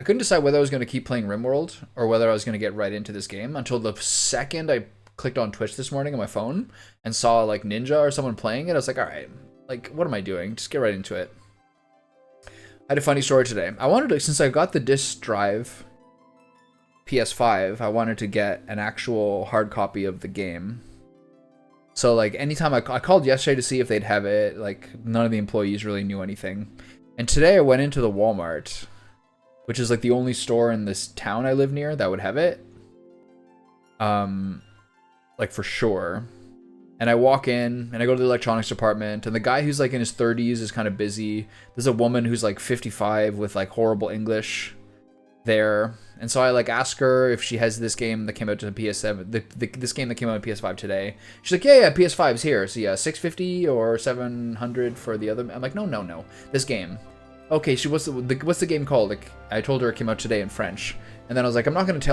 I couldn't decide whether I was going to keep playing RimWorld or whether I was going to get right into this game until the second I clicked on Twitch this morning on my phone and saw like Ninja or someone playing it. I was like, all right, like, what am I doing? Just get right into it. I had a funny story today. I wanted to, since I got the disc drive PS5, I wanted to get an actual hard copy of the game. So like anytime I called yesterday to see if they'd have it, like none of the employees really knew anything. And today I went into the Walmart, which is like the only store in this town I live near that would have it. Like for sure. And I walk in and I go to the electronics department, and the guy who's like in his 30s is kind of busy. There's a woman who's like 55 with like horrible English there. And so I like ask her if she has this game that came out to the PS7, this game that came out on PS5 today. She's like, yeah, PS5's here. So yeah, 650 or 700 for the other. I'm like, no, this game. Okay, what's the game called? Like, I told her it came out today in French. And then I was like, I'm not going to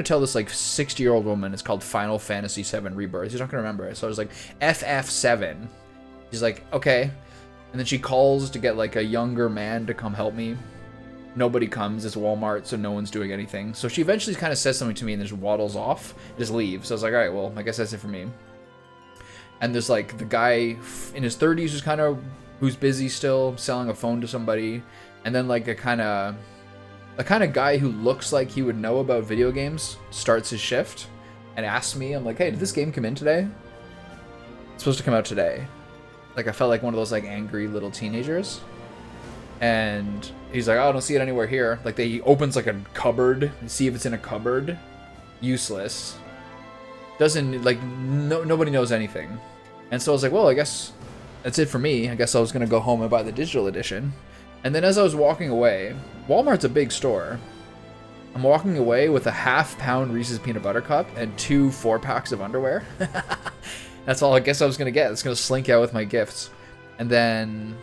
tell this like 60-year-old woman it's called Final Fantasy VII Rebirth. She's not going to remember it. So I was like, FF7. She's like, okay. And then she calls to get like a younger man to come help me. Nobody comes. It's Walmart, so no one's doing anything. So she eventually kind of says something to me and just waddles off, just leaves. So I was like, all right, well, I guess that's it for me. And there's like the guy in his 30s who's busy still selling a phone to somebody. And then like a kind of guy who looks like he would know about video games starts his shift and asks me, I'm like, hey, did this game come in today? It's supposed to come out today. Like I felt like one of those like angry little teenagers. And he's like, oh, I don't see it anywhere here. Like he opens like a cupboard and see if it's in a cupboard. Useless. Doesn't like nobody knows anything. And so I was like, well, I guess that's it for me. I guess I was gonna go home and buy the digital edition. And then as I was walking away, Walmart's a big store. I'm walking away with a half-pound Reese's peanut butter cup and 2 4-packs of underwear. That's all I guess I was gonna get. It's gonna slink out with my gifts. And then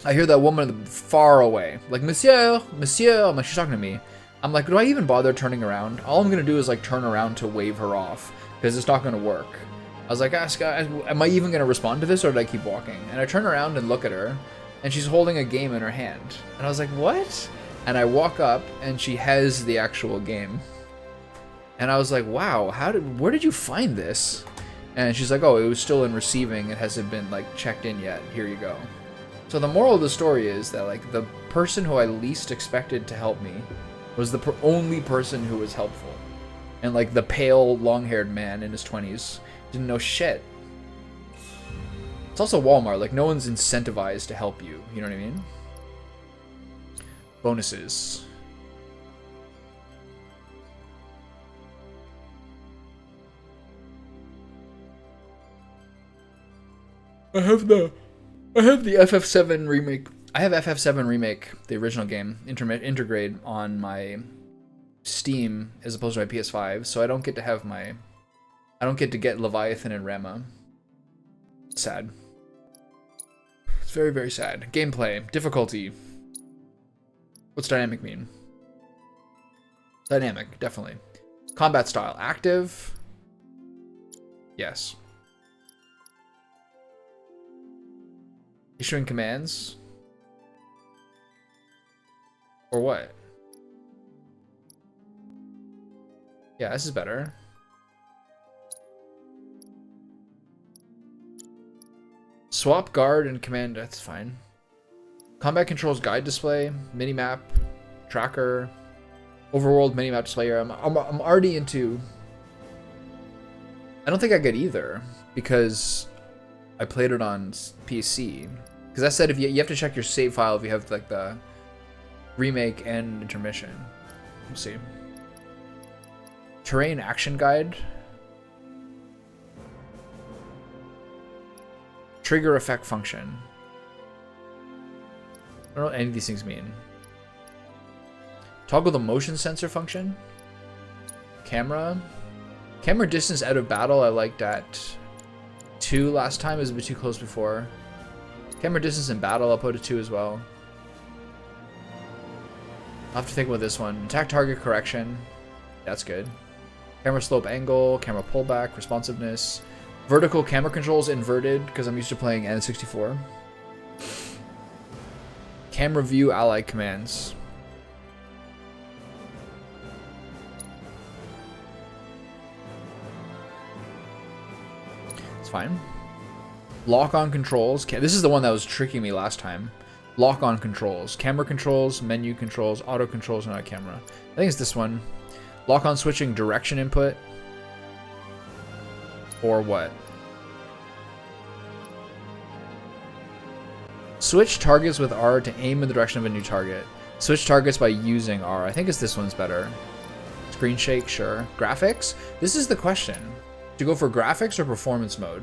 I hear that woman far away, like, Monsieur. I'm like, she's talking to me. I'm like, do I even bother turning around? All I'm gonna do is like turn around to wave her off because it's not gonna work. I was like, am I even gonna respond to this or did I keep walking? And I turn around and look at her, and she's holding a game in her hand. And I was like, what? And I walk up and she has the actual game. And I was like, wow, where did you find this? And she's like, oh, it was still in receiving. It hasn't been like checked in yet. Here you go. So the moral of the story is that like the person who I least expected to help me was the only person who was helpful. And like the pale, long-haired man in his 20s didn't know shit. It's also Walmart. Like no one's incentivized to help you. You know what I mean? Bonuses. I have the FF7 remake. I have FF7 remake, the original game, intergrade on my Steam as opposed to my PS5, so I don't get to get Leviathan and Rema. Sad. It's very, very sad. Gameplay, difficulty. What's dynamic mean? Dynamic, definitely. Combat style, active. Yes. Issuing commands? Or what? Yeah, this is better. Swap guard and command, that's fine. Combat controls guide display, minimap, tracker, overworld minimap display here. I'm already into... I don't think I get either, because I played it on PC. Because I said if you have to check your save file if you have like the remake and intermission. Let's see. Terrain action guide. Trigger effect function. I don't know what any of these things mean. Toggle the motion sensor function. Camera. Camera distance out of battle I liked at 2 last time. It was a bit too close before. Camera distance in battle I'll put it 2 as well. I'll have to think about this one. Attack target correction. That's good. Camera slope angle, camera pullback, responsiveness. Vertical camera controls inverted because I'm used to playing N64. Camera view ally commands. fine. Lock on controls. This is the one that was tricking me last time. Lock on controls. Camera controls, menu controls, auto controls, not camera. I think it's this one. Lock on switching direction input. Or what? Switch targets with R to aim in the direction of a new target. Switch targets by using R. I think it's this one's better. Screen shake, sure. Graphics? This is the question. Do you go for graphics or performance mode?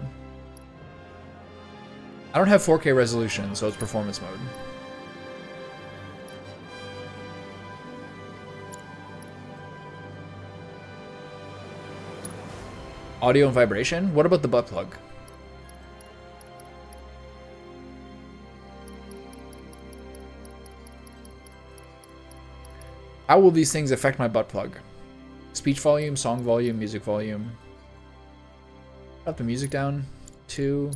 I don't have 4K resolution, so it's performance mode. Audio and vibration? What about the butt plug? How will these things affect my butt plug? Speech volume, song volume, music volume. Drop the music down. 2.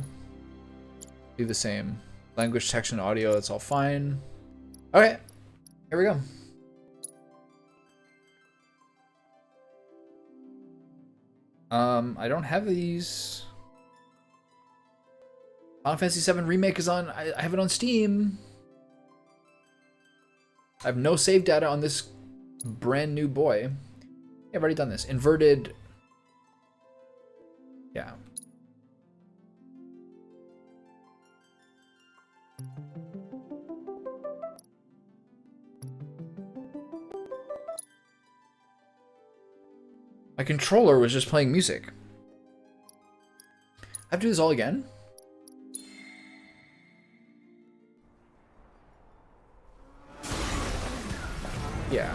Do the same. Language, text, and audio, that's all fine. Okay, here we go. I don't have these. Final Fantasy VII Remake is on, I have it on Steam. I have no save data on this brand new boy. Yeah, I've already done this. Inverted. Yeah. My controller was just playing music. I have to do this all again? Yeah.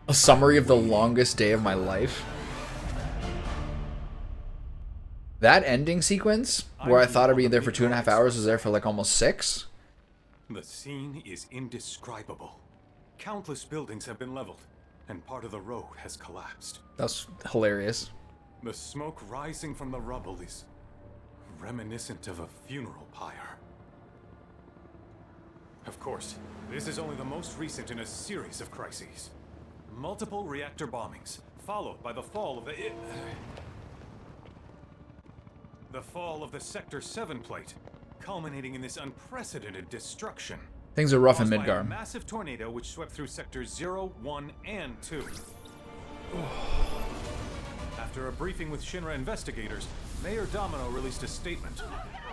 A summary of the longest day of my life. That ending sequence, where I thought I'd be there for 2.5 hours, was there for like almost 6. The scene is indescribable. Countless buildings have been leveled, and part of the road has collapsed. That's hilarious. The smoke rising from the rubble is reminiscent of a funeral pyre. Of course, this is only the most recent in a series of crises. Multiple reactor bombings, followed by the fall of the Sector 7 plate, culminating in this unprecedented destruction. Things are rough in Caused by a Midgar. massive tornado which swept through Sectors 0, 1, and 2. After a briefing with Shinra investigators, Mayor Domino released a statement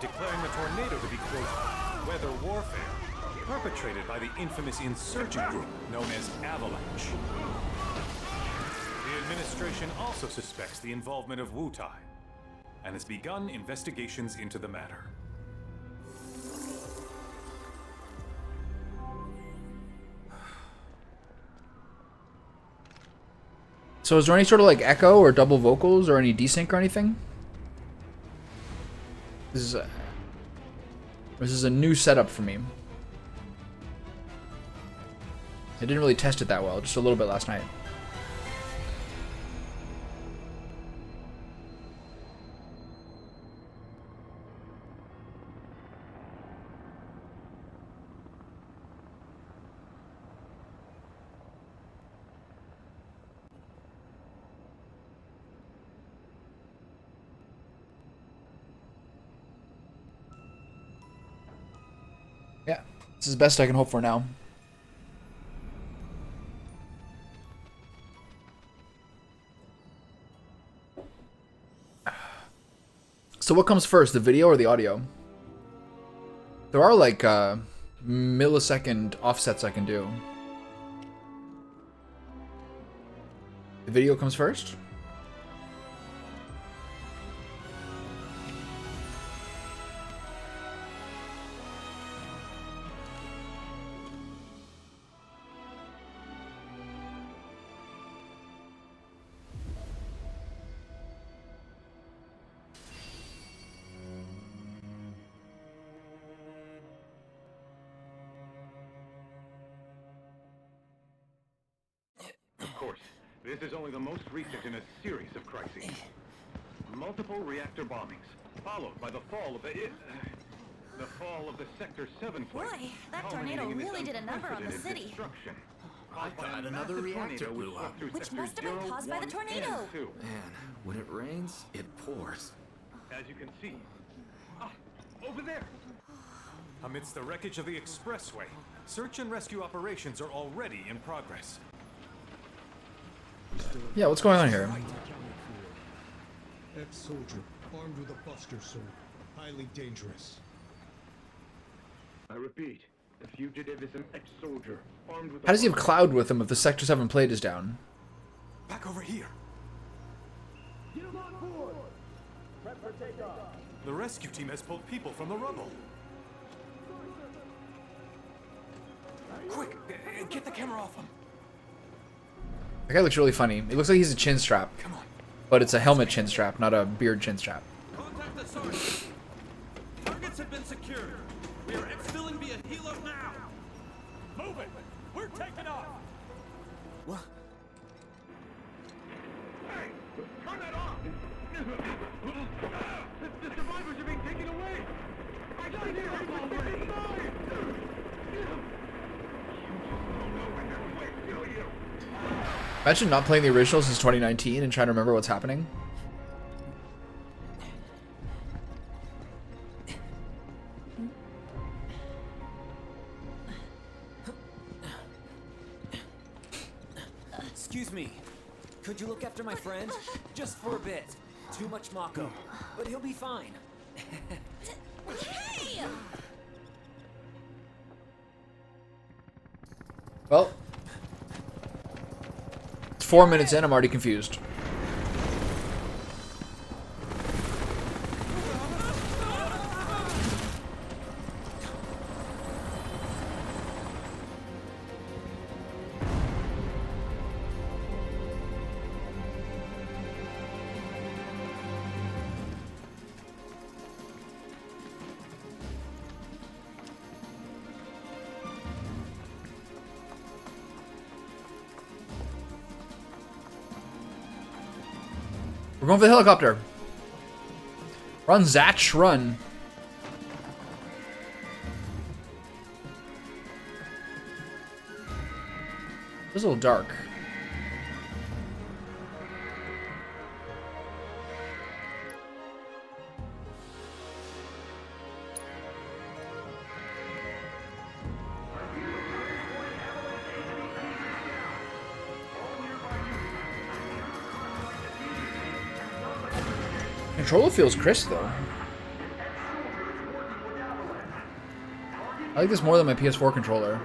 declaring the tornado to be, quote, weather warfare, perpetrated by the infamous insurgent group known as Avalanche. The administration also suspects the involvement of Wutai, and has begun investigations into the matter. So is there any sort of like echo or double vocals or any desync or anything? This is a new setup for me. I didn't really test it that well, just a little bit last night. Yeah, this is the best I can hope for now. So what comes first, the video or the audio? There are like millisecond offsets I can do. The video comes first? This is only the most recent in a series of crises. Multiple reactor bombings, followed by the fall of the Sector 7 fleet. Boy, that tornado really did a number on the city. I thought another reactor blew up. Which must have been caused by the tornado. Man, when it rains, it pours. As you can see. Ah, over there! Amidst the wreckage of the expressway, search and rescue operations are already in progress. Yeah, what's going on here? Ex-soldier, armed with a buster sword. Highly dangerous. I repeat, the fugitive is an ex-soldier, armed with How does he have Cloud with him if the Sector 7 plate is down? Back over here. Get him on board! Prep for takeoff. The rescue team has pulled people from the rubble. Quick, get the camera off him. That guy looks really funny. It looks like he's a chin strap. Come on. But it's a helmet chin strap, not a beard chin strap. Contact the sergeant. Targets have been secured. We are exfilling via helo now. Move it. We're taking off. What? Hey! Turn that off! The survivors are being taken away! I got it here! I'm already mine! You just don't know when they're quick, do you? Imagine not playing the original since 2019 and trying to remember what's happening. Excuse me. Could you look after my friend? Just for a bit. Too much Mako. But he'll be fine. Hey! Well, it's 4 minutes in, I'm already confused. We're going for the helicopter. Run, Zatch, run. It's a little dark. Controller feels crisp though. I like this more than my PS4 controller.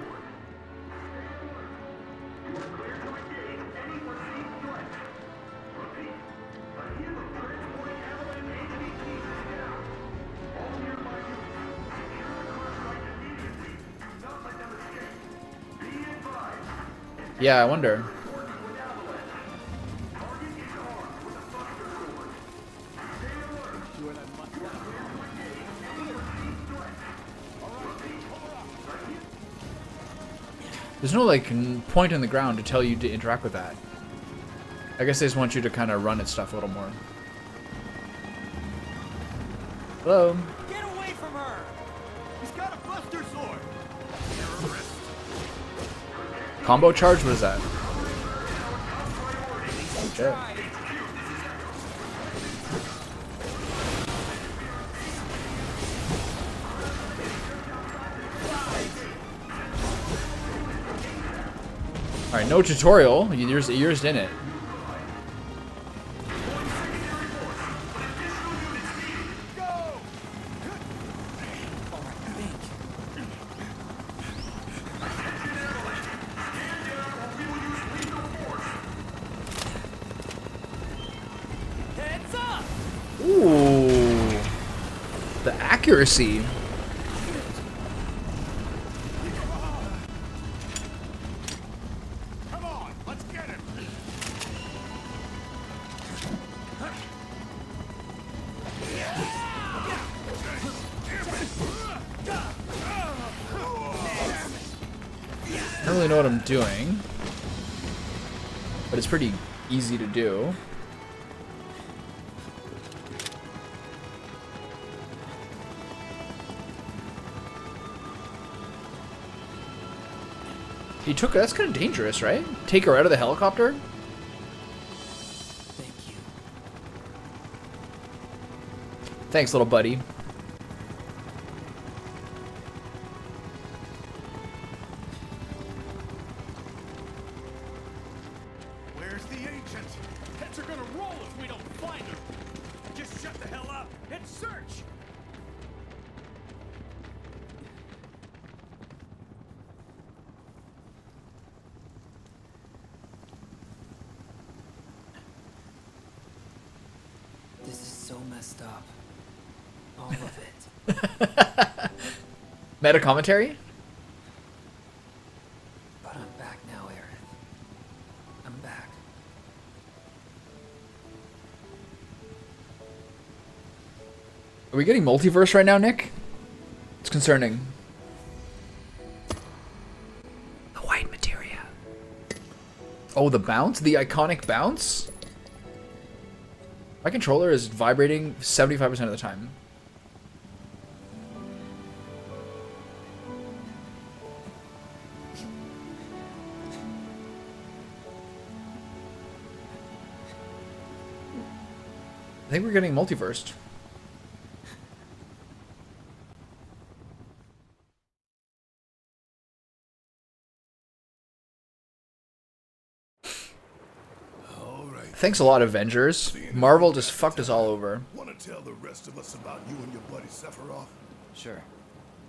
Yeah, I wonder. There's no like point on the ground to tell you to interact with that. I guess they just want you to kind of run at stuff a little more. Hello. Get away from her. He's got a buster sword. Combo charge? What is that? Shit. Alright, no tutorial. You're just in it. Heads up. Ooh. The accuracy. Come on, let's get him. I don't really know what I'm doing, but it's pretty easy to do. He took her. That's kind of dangerous, right? Take her out of the helicopter? Thank you. Thanks, little buddy. Where's the agent? Heads are gonna roll if we don't find her. Just shut the hell up and search. This is so messed up. All of it. Meta commentary? But I'm back now, Aerith. I'm back. Are we getting multiverse right now, Nick? It's concerning. The white materia. Oh, the bounce? The iconic bounce? My controller is vibrating 75% of the time. I think we're getting multiversed. Thanks a lot, Avengers. Marvel just fucked us all over. Want to tell the rest of us about you and your buddy Sephiroth? Sure.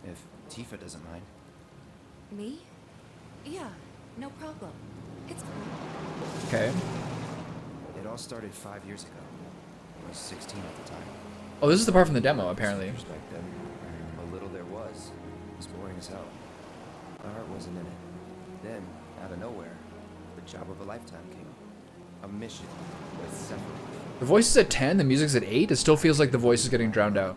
If Tifa doesn't mind. Me? Yeah, no problem. It's Okay. It all started 5 years ago. I was 16 at the time. Oh, this is the part from the demo, apparently. Back then, what little there was boring as hell. My heart wasn't in it. Then, out of nowhere, the job of a lifetime came. A mission with Sephiroth. The voice is at 10, the music's at 8. It still feels like the voice is getting drowned out.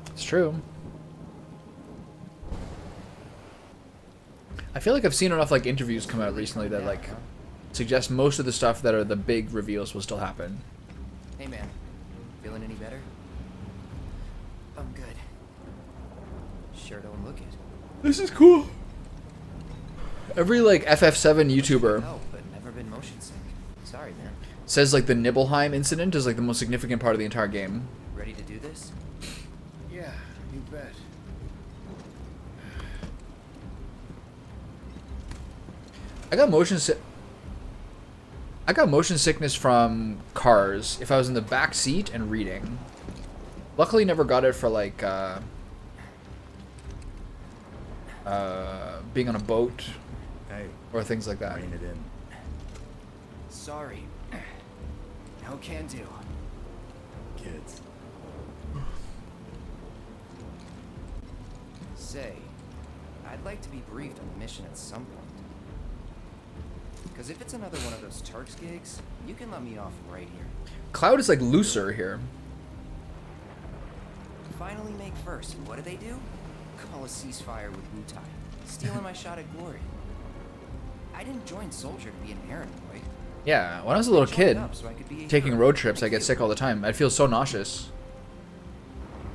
It's true. I feel like I've seen enough like interviews come out recently that like suggest most of the stuff that are the big reveals will still happen. Hey man, feeling any better? I'm good. Sure don't look it. This is cool. Every like FF7 YouTuber No, but never been motion sick. Sorry, man. says like the Nibelheim incident is like the most significant part of the entire game. Ready to do this? Yeah, you bet. I got motion sickness from cars if I was in the back seat and reading. Luckily never got it for like being on a boat or things like that. Rein it in. Sorry. No can do. Kids. Say, I'd like to be briefed on the mission at some point. Because if it's another one of those Turks gigs, you can let me off right here. Cloud is like looser here. Finally make first, and what do they do? Call a ceasefire with Wu-Tai. Stealing my shot at glory. I didn't join Soldier to be an errand boy. Yeah, when I was a little kid, Up so I could be a taking hero. road trips, I get sick all the time. I'd feel so nauseous.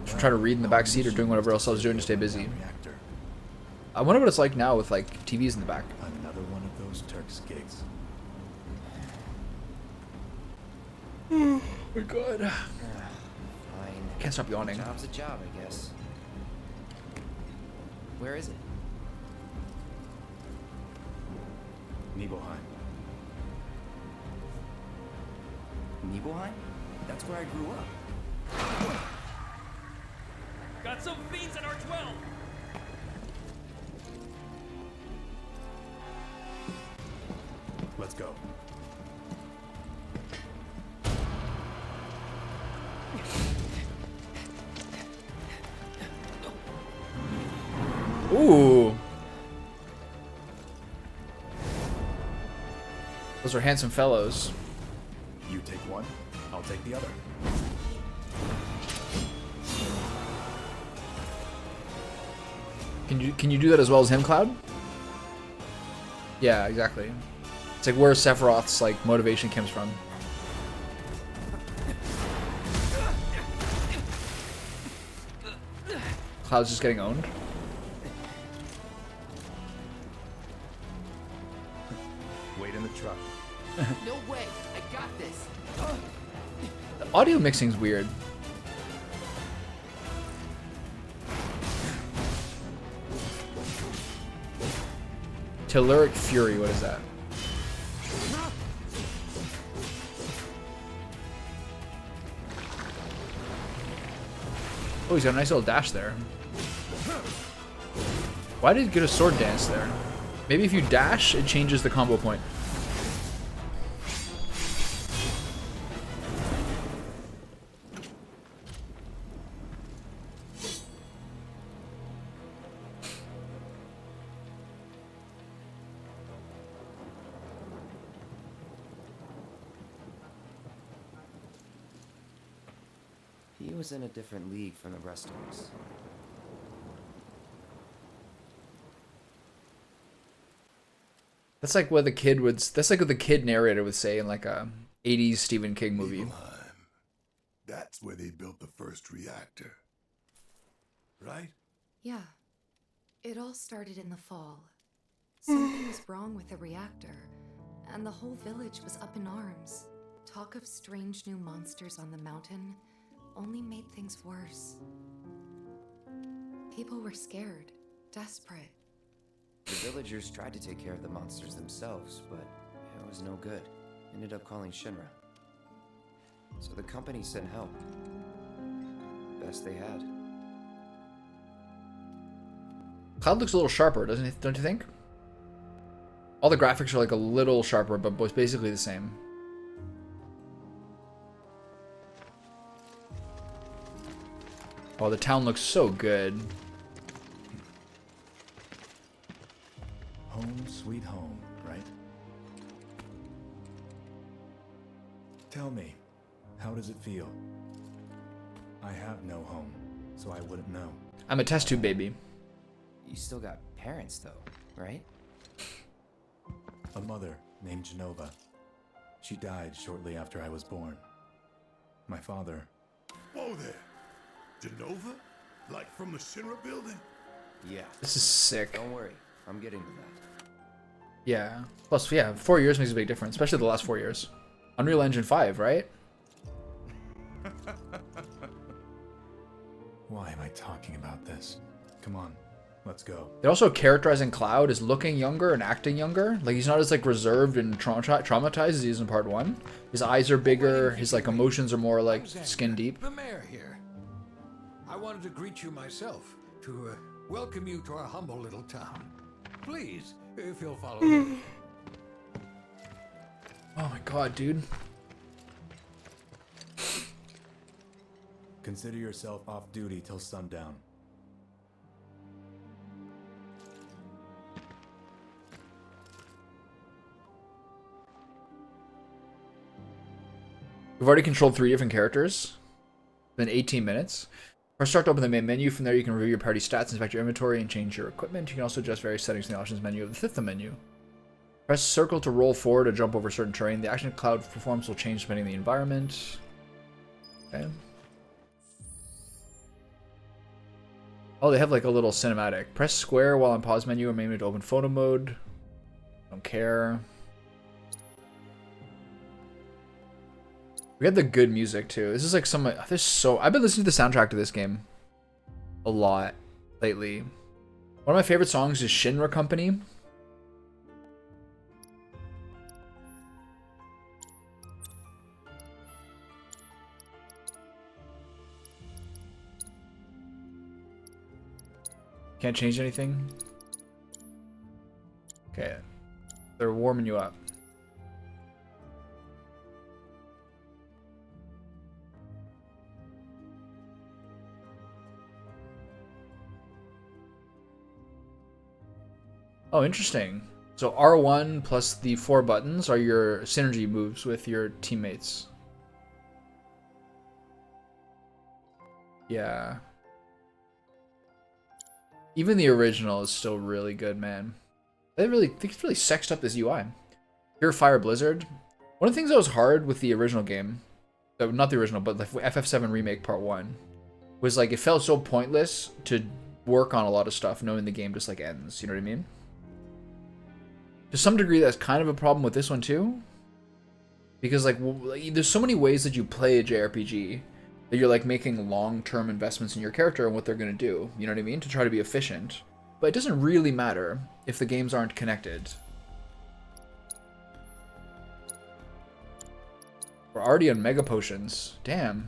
Just try to read in the back seat or doing whatever else I was doing to stay busy. Reactor. I wonder what it's like now with like TVs in the back. Another one of those Turks gigs. Oh my god. Fine. Can't stop yawning. Job's a job, I guess. Where is it? Nibelheim. Nibelheim? That's where I grew up. Got some fiends at R12. Let's go. Ooh. Those are handsome fellows. You take one, I'll take the other. Can you do that as well as him, Cloud? Yeah, exactly. It's like where Sephiroth's like motivation comes from. Cloud's just getting owned. Wait in the truck. No way! I got this! The audio mixing's weird. Telluric Fury, what is that? Oh, he's got a nice little dash there. Why did he get a sword dance there? Maybe if you dash, it changes the combo point. He was in a different league from the rest of us. That's like what the kid would. That's like what the kid narrator would say in like a '80s Stephen King movie. Nibelheim. That's where they built the first reactor. Right? Yeah. It all started in the fall. Something was wrong with the reactor, and the whole village was up in arms. Talk of strange new monsters on the mountain only made things worse. People were scared, desperate. The villagers tried to take care of the monsters themselves, but it was no good. Ended up calling Shinra. So the company sent help. Best they had. Cloud looks a little sharper, doesn't it? Don't you think? All the graphics are like a little sharper, but both basically the same. Oh, the town looks so good. Home sweet home, right? Tell me, how does it feel? I have no home, so I wouldn't know. I'm a test tube baby. You still got parents, though, right? A mother named Genova. She died shortly after I was born. My father... Whoa there! Genova? Like from the Shinra building? Yeah. This is sick. Don't worry, I'm getting to that. Yeah. Plus, yeah, 4 years makes a big difference, especially the last 4 years. Unreal Engine 5, right? Why am I talking about this? Come on, let's go. They're also characterizing Cloud as looking younger and acting younger. Like, he's not as, like, reserved and traumatized as he is in part 1. His eyes are bigger, his, like, emotions are more, like, skin deep. The mayor here. I wanted to greet you myself, to welcome you to our humble little town. Please, if you'll follow me. Oh my god, dude. Consider yourself off duty till sundown. We've already controlled 3 different characters. It's been 18 minutes. Press start to open the main menu. From there, you can review your party stats, inspect your inventory, and change your equipment. You can also adjust various settings in the options menu of the system menu. Press circle to roll forward or jump over certain terrain. The action Cloud performs will change depending on the environment. Okay. Oh, they have like a little cinematic. Press square while on pause menu or maybe to open photo mode. Don't care. We got the good music too. This is like some. There's so. I've been listening to the soundtrack to this game a lot lately. One of my favorite songs is Shinra Company. Can't change anything. Okay, they're warming you up. Oh, interesting. So R1 plus the 4 buttons are your synergy moves with your teammates. Yeah. Even the original is still really good, man. They it's really sexed up this UI. Pure Fire Blizzard. One of the things that was hard with the original game, not the original, but the FF7 Remake Part 1, was like it felt so pointless to work on a lot of stuff knowing the game just like ends. You know what I mean? To some degree, that's kind of a problem with this one too. Because like there's so many ways that you play a JRPG that you're like making long-term investments in your character and what they're going to do. You know what I mean? To try to be efficient. But it doesn't really matter if the games aren't connected. We're already on Mega Potions. Damn.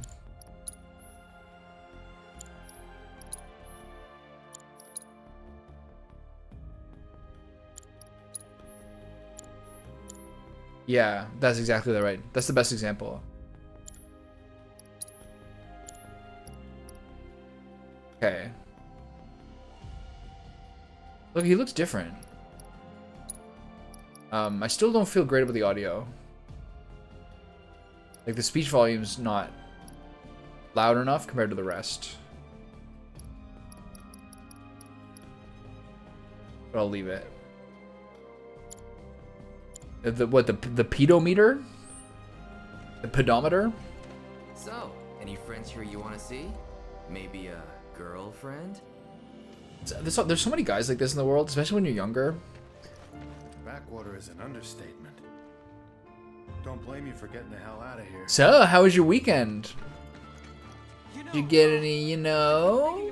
Yeah, that's exactly right. That's the best example. Okay. Look, he looks different. I still don't feel great about the audio. Like the speech volume's not loud enough compared to the rest. But I'll leave it. The pedometer? The pedometer? So, any friends here you want to see? Maybe a girlfriend? There's so many guys like this in the world, especially when you're younger. Backwater is an understatement. Don't blame you for getting the hell out of here. So, how was your weekend? Did you get any, you know?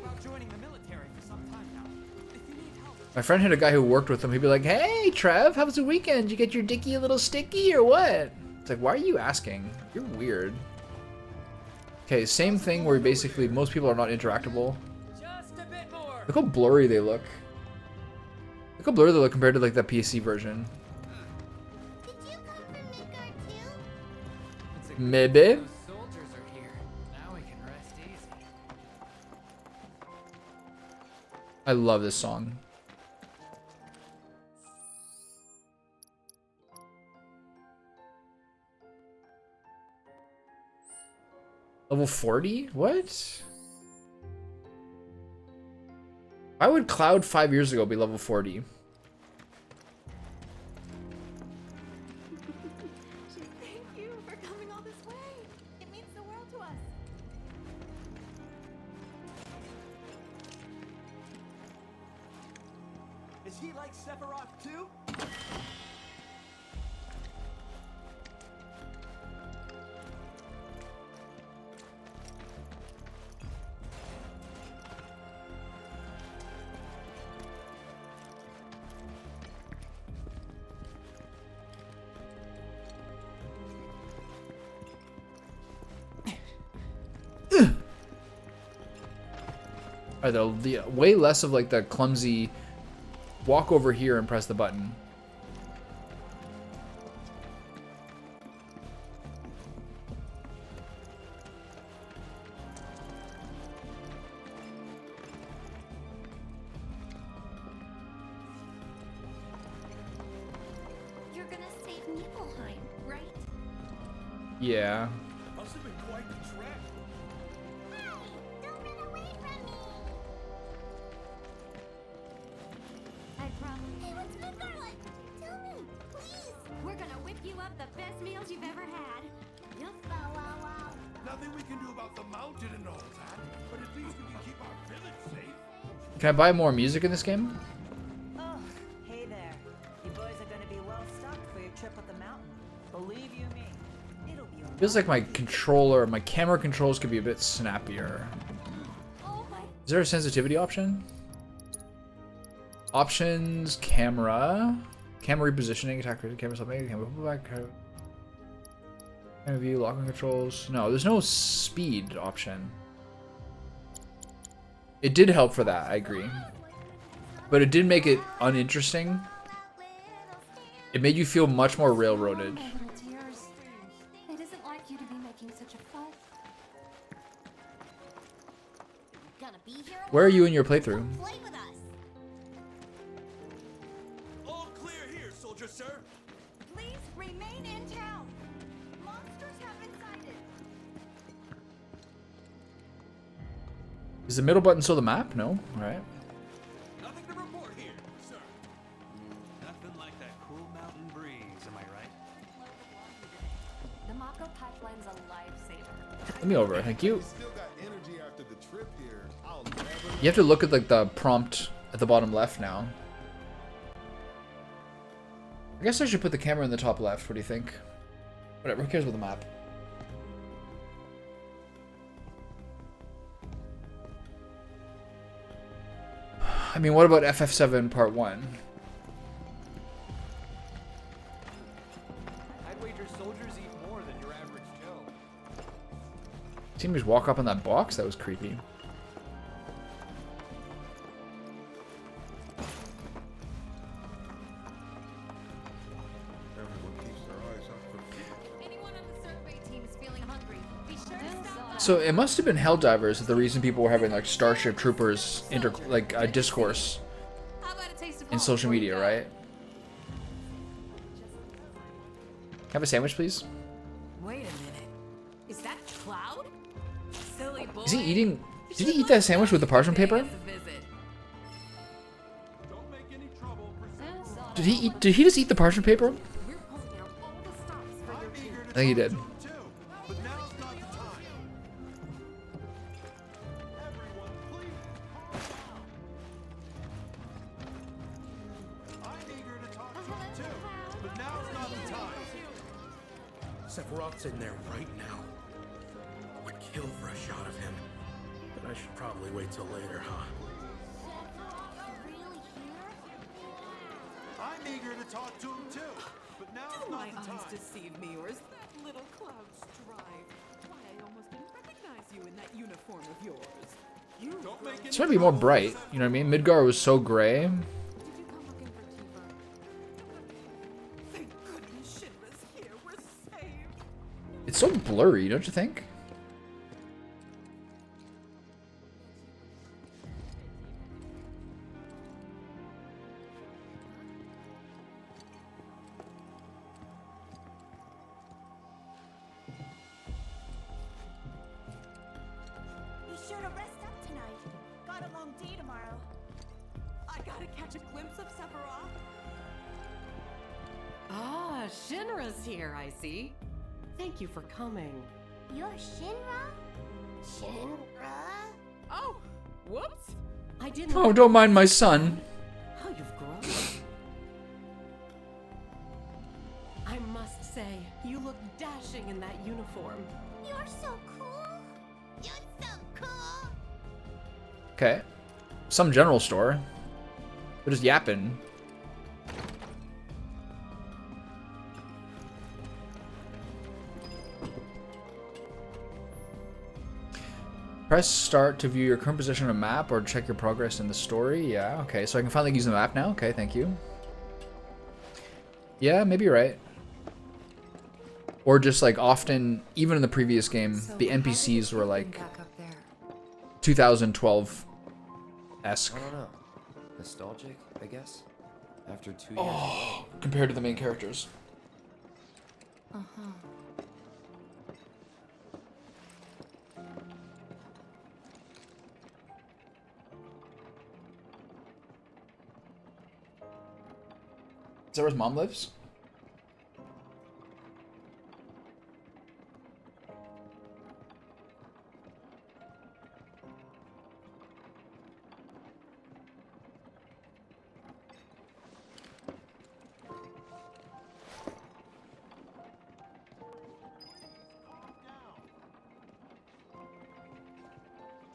My friend had a guy who worked with him. He'd be like, "Hey, Trev, how was the weekend? Did you get your dicky a little sticky or what?" It's like, why are you asking? You're weird. Okay, same thing where basically most people are not interactable. Look how blurry they look. Look how blurry they look compared to like the PC version. Maybe. I love this song. Level 40? What? Why would Cloud 5 years ago be level 40? Thank you for coming all this way. It means the world to us. Is he like Sephiroth too? Alright, the way less of like the clumsy walk over here and press the button. You're gonna save Nibelheim, right? Yeah. Must have been quite the trek. Don't run away from me. I promise. Hey, what's Midgar like? Tell me, please. We're gonna whip you up the best meals you've ever had. Yep. Wow, wow, wow. Nothing we can do about the mountain and all that, but at least we can keep our village safe. Can I buy more music in this game? Oh, hey there. You boys are gonna be well stocked for your trip up the mountain. Believe you me, it'll be alright. Feels like my controller, my camera controls could be a bit snappier. Is there a sensitivity option? Options, camera repositioning, attack, camera stopping, camera pullback, camera view, locking controls. No, there's no speed option. It did help for that, I agree. But it did make it uninteresting. It made you feel much more railroaded. It isn't like you to be making such a fuss. Gonna be here. Where are you in your playthrough? Play with us. All clear here, soldier sir. Please remain in town. Monsters have been sighted. Is the middle button still the map? No? Alright. plan's a lifesaver. Let me over, thank you. Still got energy after the trip here. I'll never You have to look at like the prompt at the bottom left now. I guess I should put the camera in the top left. What do you think? Whatever, who cares about the map? I mean, what about FF7 Part 1? I'd wager soldiers eat more than your average Joe. Seen me just walk up on that box? That was creepy. So it must have been Helldivers that the reason people were having like Starship Troopers discourse in social media, right? Can I have a sandwich, please? Wait a minute. Is that Cloud? Silly boy. Is he eating? Did he eat that sandwich with the parchment paper? Did he eat? Did he just eat the parchment paper? I think he did. Sephiroth's in there right now. Would kill for a shot of him. But I should probably wait till later, huh? I'm eager to talk to him too, but now's My not the time. eyes deceive me, or is that little Cloud Strive? Why, I almost didn't recognize you in that uniform of yours. You Don't make It's trying to be more bright. You know what I mean? Midgar was so gray. Thank goodness Shinra's here. We're saved. It's so blurry, don't you think? Be sure to rest up tonight. Got a long day tomorrow. I gotta catch a glimpse of Sephiroth. Ah, Shinra's here, I see. Thank you for coming. You're Shinra? Shinra? Oh, whoops. I didn't. Oh, don't mind my son. How you've grown. I must say, you look dashing in that uniform. You're so cool. You're so cool. Okay. Some general store. We're just yapping. Press start to view your current position on a map or check your progress in the story. Yeah, okay. So I can finally use the map now. Okay, thank you. Yeah, maybe you're right. Or just like often, even in the previous game, the NPCs were like 2012-esque. I don't know. Nostalgic, I guess? After 2 years. Oh, compared to the main characters. Uh-huh. Is that where his mom lives?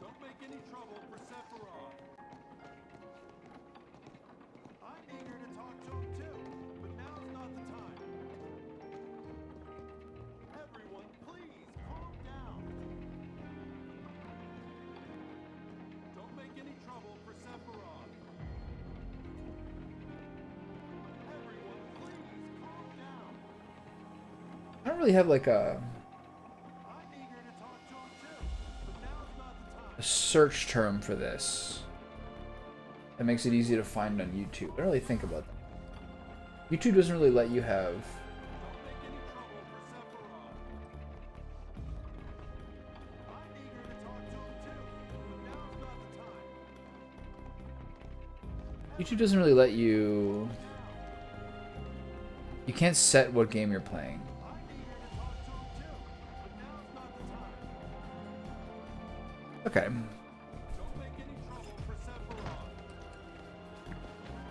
Don't make any trouble for Sephiroth. I'm eager to talk to him too, but now's not the time. Everyone, please calm down. Don't make any trouble for Sephiroth. Everyone, please calm down. I don't really have like a search term for this that makes it easy to find on YouTube. I don't really think about that. YouTube doesn't really let you have YouTube doesn't really let you can't set what game you're playing. Okay.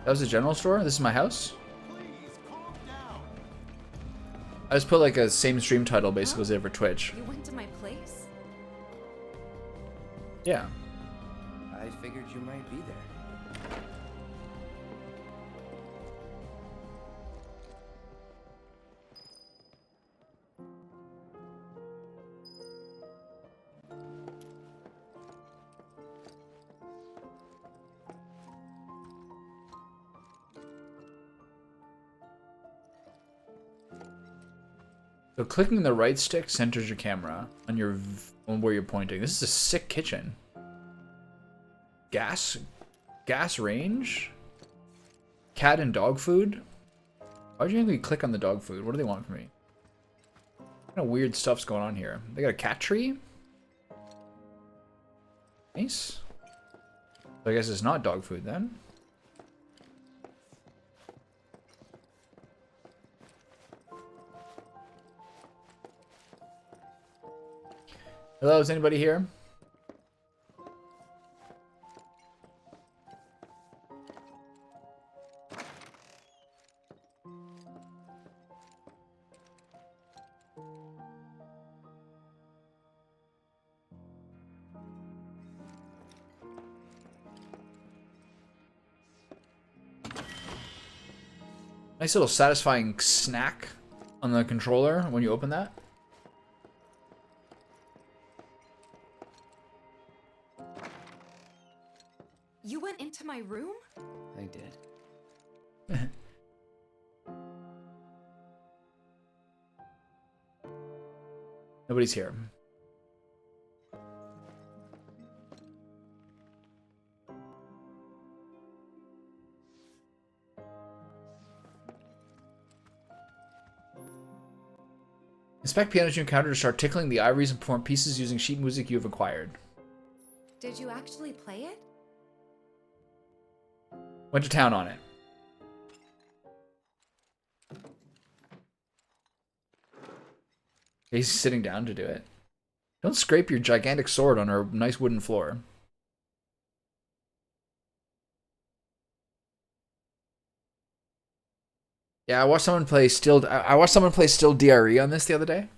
That was the general store? This is my house? I just put like a same stream title basically as I did for Twitch. You went to my place? Yeah. I figured you might be there. So clicking the right stick centers your camera on where you're pointing. This is a sick kitchen. Gas range? Cat and dog food? Why'd you make me click on the dog food? What do they want from me? What kind of weird stuff's going on here? They got a cat tree? Nice. So I guess it's not dog food then. Hello, is anybody here? Nice little satisfying snack on the controller when you open that. You went into my room? I did. Nobody's here. Inspect pianos you encounter to start tickling the ivories and perform pieces using sheet music you have acquired. Did you actually play it? Went to town on it. He's sitting down to do it. Don't scrape your gigantic sword on our nice wooden floor. Yeah, I watched someone play Still DRE on this the other day.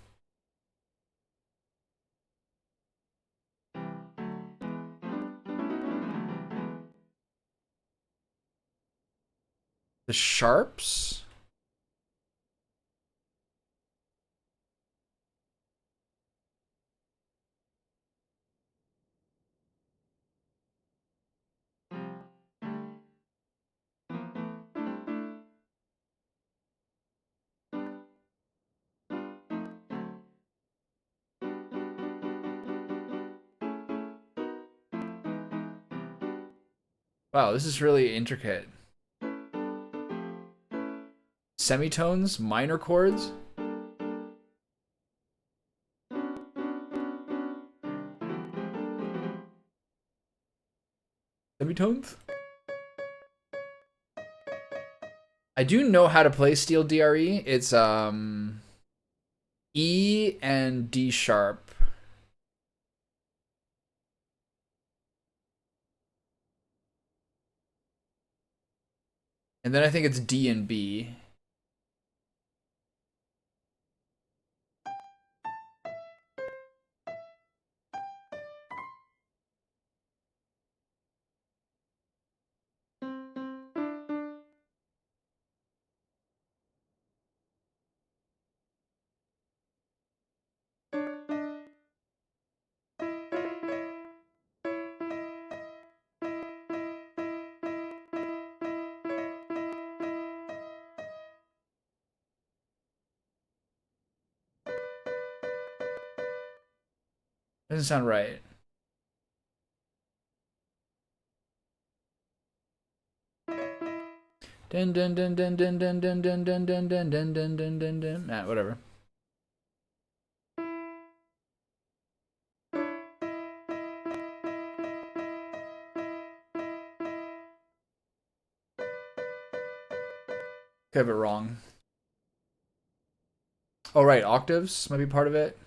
The Sharps? Wow, this is really intricate. Semitones, minor chords. Semitones? I do know how to play steel DRE. It's E and D sharp. And then I think it's D and B. Doesn't sound right. Dun dun dun dun dun dun dun dun dun dun dun dun dun dun dun dun. Nah, whatever. Could have it wrong. Oh right, octaves might be part of it.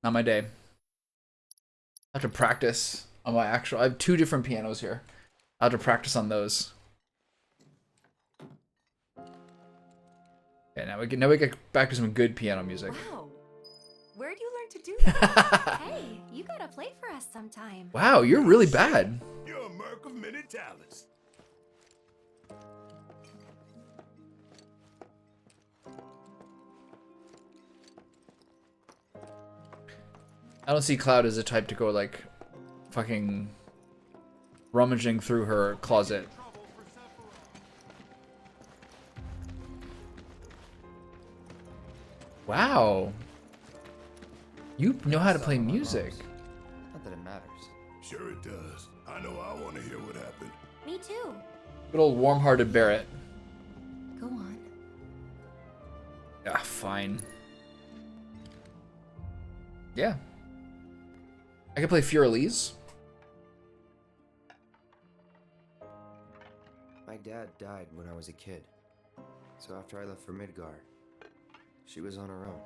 Not my day. I have to practice on my actual. I have 2 different pianos here. I have to practice on those. Okay, now we get back to some good piano music. Wow. Where'd you learn to do that? Hey, you gotta play for us sometime. Wow, you're really bad. You're a merc of many talents. I don't see Cloud as a type to go like fucking rummaging through her closet. Wow. You know how to play music. Not that it matters. Sure it does. I know I want to hear what happened. Me too. Good old warm-hearted Barrett. Go on. Ah, fine. Yeah. I can play Furelise. My dad died when I was a kid. So after I left for Midgar, she was on her own.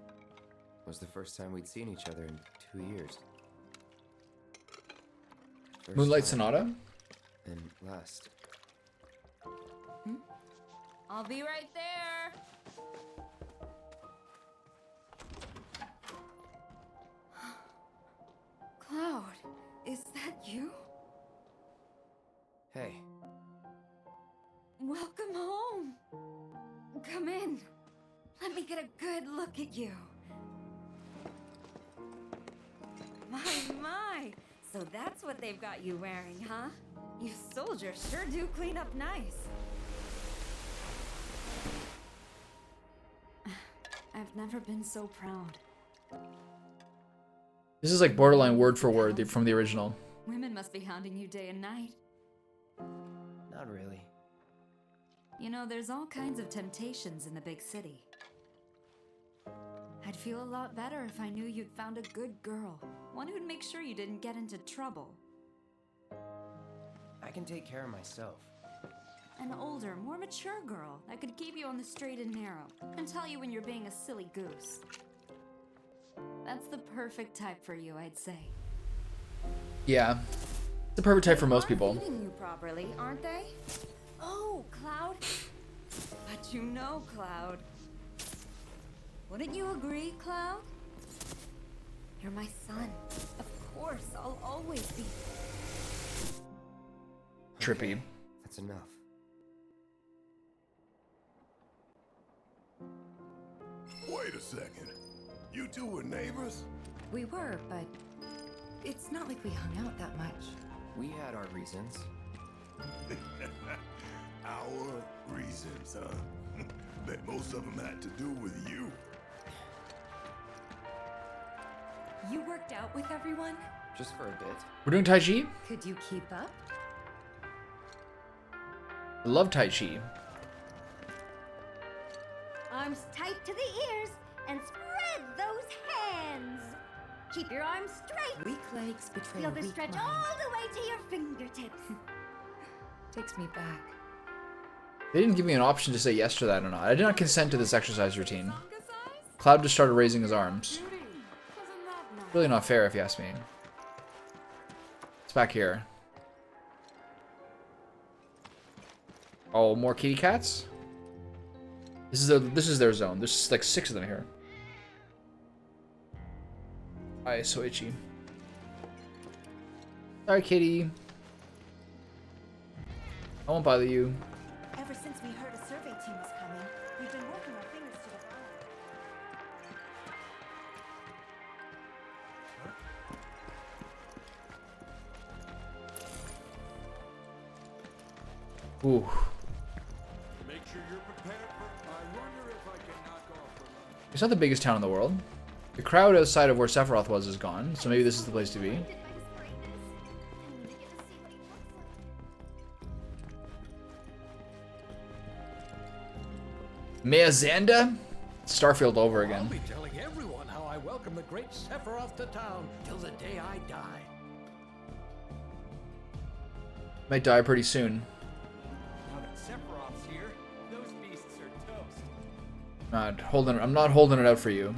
It was the first time we'd seen each other in 2 years. First Moonlight time Sonata? and last. I'll be right there. Cloud, is that you? Hey, Welcome home. Come in. Let me get a good look at you. My. So that's what they've got you wearing, huh? You soldiers sure do clean up nice. I've never been so proud. This is like borderline word for word from the original. Women must be hounding you day and night. not really. You know, there's all kinds of temptations in the big city. I'd feel a lot better if I knew you'd found a good girl. One who'd make sure you didn't get into trouble. I can take care of myself. An older, more mature girl that could keep you on the straight and narrow and tell you when you're being a silly goose. That's the perfect type for you, I'd say. Yeah. The perfect type for most people. Feeding you properly, aren't they? Oh, Cloud. But you know, Cloud. Wouldn't you agree, Cloud? You're my son. Of course, I'll always be. Trippy. That's enough. Wait a second. You two were neighbors? We were, but it's not like we hung out that much. We had our reasons. Our reasons, huh? Bet most of them had to do with you. You worked out with everyone? Just for a bit. We're doing Tai Chi? Could you keep up? I love Tai Chi. Arms tight to the ears and spread those hands. Keep your arms straight. Weak legs betray Feel a the weak stretch mind. all the way to your fingertips. Takes me back. They didn't give me an option to say yes to that or not. I did not consent to this exercise routine. Cloud just started raising his arms. Really not fair if you ask me. It's back here. Oh, more kitty cats? This is their zone. There's like 6 of them here. Eye so itchy. Sorry, kitty. I won't bother you. Ever since we heard a survey team was coming, we've been working our fingers to the bone. Ooh. Make sure you're prepared for. I wonder if I can knock off for lunch. It's not the biggest town in the world. The crowd outside of where Sephiroth was is gone, so maybe this is the place to be. Mea Zanda? Starfield over I'll again. be telling everyone how I welcome the great Sephiroth to town till the day I die. Might die pretty soon. Now that Sephiroth's here, those beasts are toast. I'm not holding it out for you.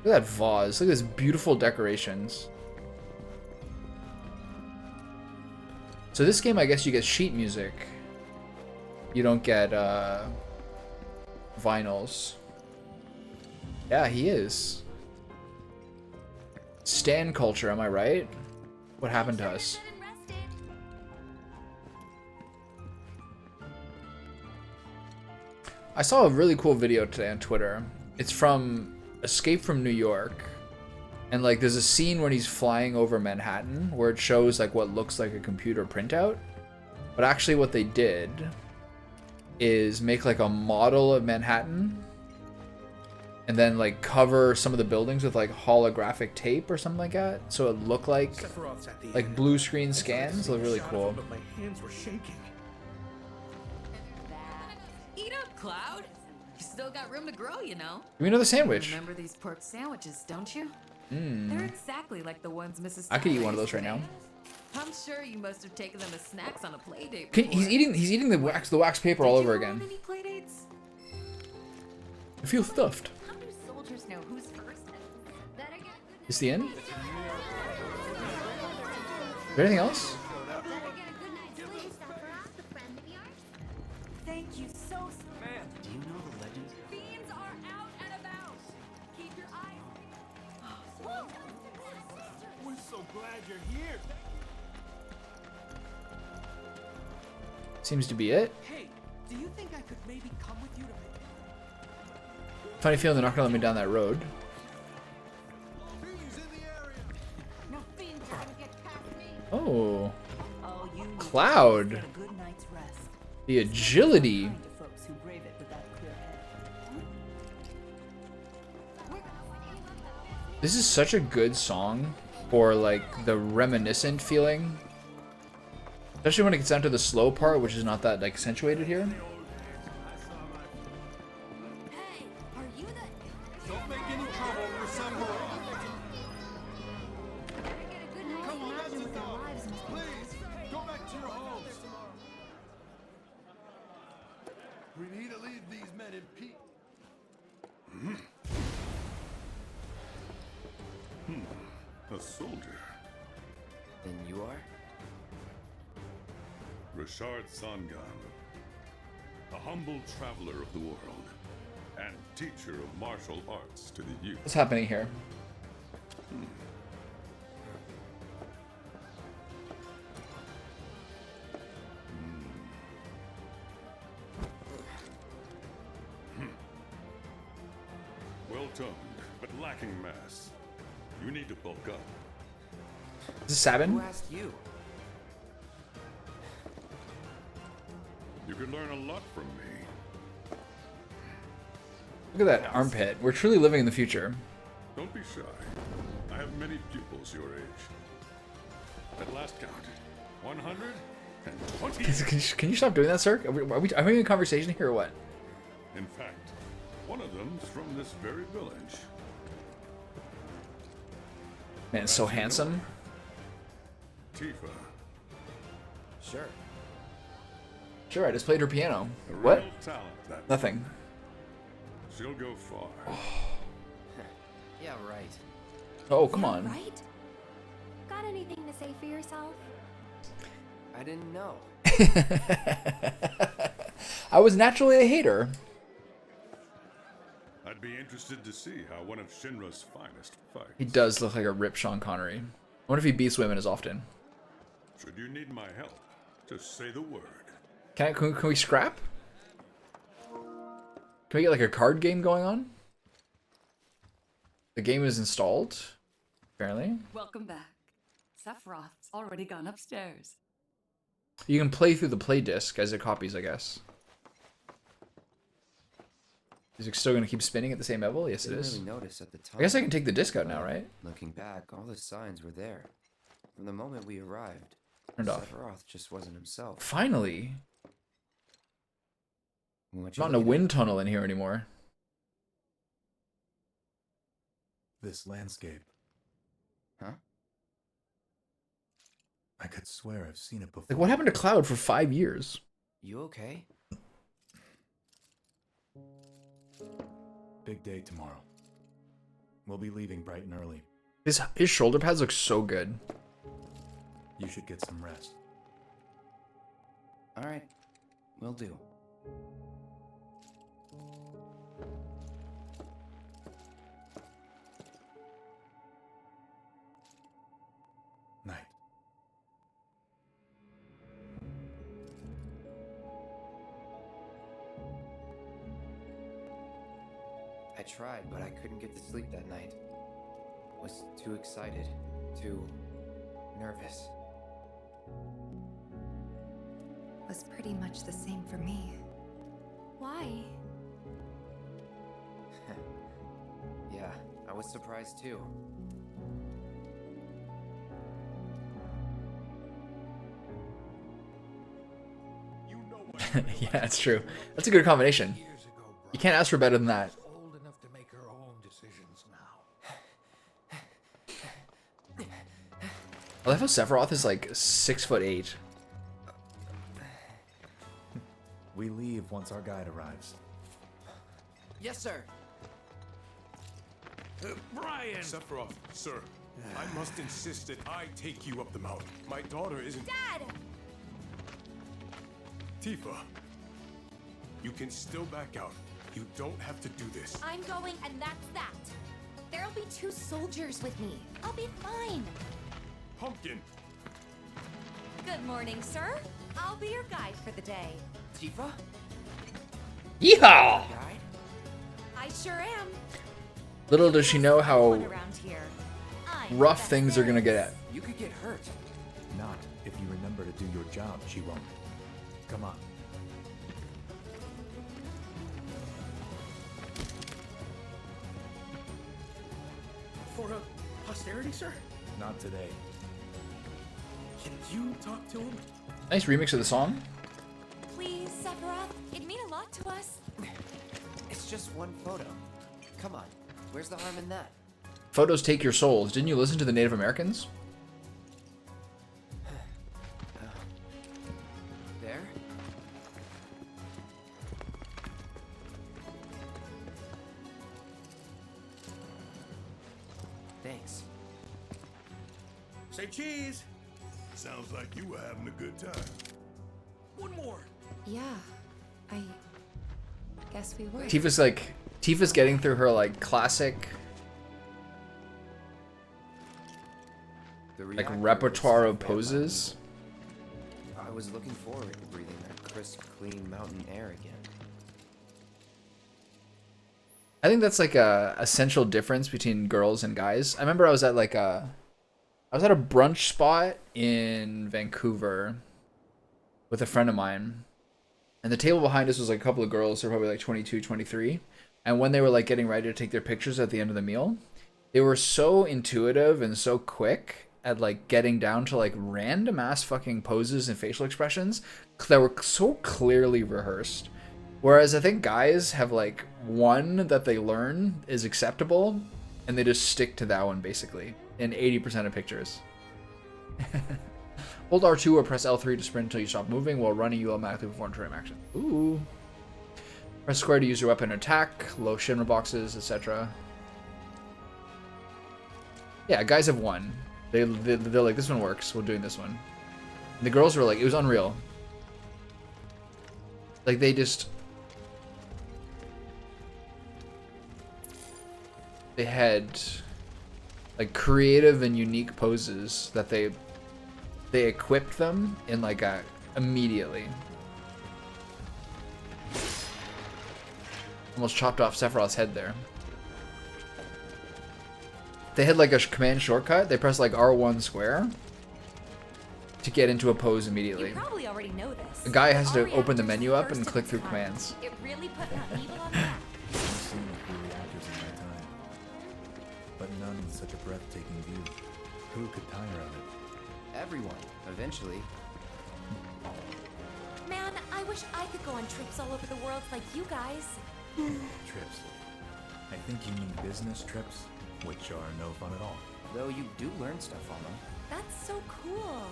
Look at that vase. Look at this beautiful decorations. So this game, I guess you get sheet music. You don't get vinyls. Yeah, he is. Stan culture, am I right? What happened to us? I saw a really cool video today on Twitter. It's from Escape from New York. And like there's a scene when he's flying over Manhattan where it shows like what looks like a computer printout. But actually what they did is make like a model of Manhattan and then like cover some of the buildings with like holographic tape or something like that. So it looked like blue screen scans. Look really cool. But my hands were shaking. Eat up, Cloud. You still got room to grow, you know. Give me another sandwich. Remember these pork sandwiches, don't you? Mm. They're exactly like the ones Mrs. I could eat Tyler one of those used right to now. make. I'm sure you must have taken them as snacks on a play date. He's eating the wax paper all over again. Any play dates? I feel stuffed. How do soldiers know who's first? Better get Is the end? Is there anything else? Thank you so much. Man, do you know the legend? Fiends are out and about. Keep your eyes. We're so glad you're here. Seems to be it. Hey, do you think I could maybe come with you to Funny feeling they're not gonna let me down that road. no fiends are gonna get past me. Oh. Oh, you need Cloud. to get a good night's rest. The agility. Kind of folks who brave it with that clear head. This is such a good song for like the reminiscent feeling. Especially when it gets down to the slow part, which is not that like accentuated here. Don't make any trouble for some more. Please, go back to your homes. We need to leave these men in peace. A soldier. And you are? Richard Sangan. A humble traveler of the world. And teacher of martial arts to the youth. What's happening here? Well-toned, but lacking mass. You need to bulk up. Is this Sabin? Who asked you? You could learn a lot from me. Look at that armpit. We're truly living in the future. Don't be shy. I have many pupils your age. At last count, 120. Can you stop doing that, sir? Are we having a conversation here or what? In fact, one of them's from this very village. Man, it's so handsome. Tifa. Sure. Sure, I just played her piano. A What? real talent, that Nothing. She'll go far. Yeah, right. Oh, come on. Right? Got anything to say for yourself? I didn't know. I was naturally a hater. I'd be interested to see how one of Shinra's finest fights. He does look like a ripped Sean Connery. I wonder if he beats women as often. Should you need my help, just say the word. Can we scrap? Can we get like a card game going on? The game is installed, apparently. Welcome back. Sephiroth's already gone upstairs. You can play through the play disc as it copies, I guess. Is it still going to keep spinning at the same level? Yes, it Didn't is. really notice at the time. I guess I can take the disc out now, right? Looking back, all the signs were there. From the moment we arrived, Turned off. Sephiroth just wasn't himself. Finally. What I'm not in a wind tunnel in here anymore. This landscape. Huh? I could swear I've seen it before. Like, what happened to Cloud for 5 years? You okay? Big day tomorrow. We'll be leaving bright and early. His shoulder pads look so good. You should get some rest. All right, will do. Night. I tried, but I couldn't get to sleep that night. Was too excited, too nervous. Was pretty much the same for me. Why? Yeah, I was surprised too. Yeah, that's true. That's a good combination. You can't ask for better than that. Old enough to make her own decisions now. I love how Sephiroth is like 6'8". We leave once our guide arrives. Yes, sir. Brian! Sephiroth, sir, I must insist that I take you up the mountain. My daughter isn't... Dad! Tifa, you can still back out. You don't have to do this. I'm going, and that's that. There'll be 2 soldiers with me. I'll be fine. Pumpkin! Good morning, sir. I'll be your guide for the day. Tifa? Yeehaw! Guide? I sure am. Little does she know how Around here. I'm rough the things are gonna get at. You could get hurt. Not if you remember to do your job, she won't. Come on. For posterity, sir? Not today. Can you talk to him? Nice remix of the song. Please, Sephiroth. It'd mean a lot to us. It's just one photo. Come on, where's the harm in that? Photos take your souls. Didn't you listen to the Native Americans? There? Thanks. Say cheese. Sounds like you were having a good time. One more. Yeah, I guess we were. Tifa's getting through her like classic like repertoire of poses. I was looking forward to breathing that crisp, clean mountain air again. I think that's like a essential difference between girls and guys. I remember I was at a brunch spot in Vancouver with a friend of mine. And the table behind us was like a couple of girls, they're probably like 22, 23. And when they were like getting ready to take their pictures at the end of the meal, they were so intuitive and so quick at like getting down to like random ass fucking poses and facial expressions that were so clearly rehearsed. Whereas I think guys have like one that they learn is acceptable and they just stick to that one basically in 80% of pictures. Hold R2 or press L3 to sprint until you stop moving. While running, you automatically perform trim action. Ooh. Press square to use your weapon attack, low Shinra boxes, etc. Yeah, guys have one. They're like, this one works. We're doing this one. And the girls were like, it was unreal. Like they had like creative and unique poses that they equipped them in like immediately. Almost chopped off Sephiroth's head there. They had like a command shortcut. They pressed like R1 square to get into a pose immediately. You probably already know this. The guy has to open the menu up and click through commands. It really put an evil on the map. I've seen a few reactors in my time, but none with such a breathtaking view. Who could tire of it? Everyone, eventually. Man, I wish I could go on trips all over the world like you guys. Trips. I think you mean business trips, which are no fun at all. Though you do learn stuff on them. That's so cool.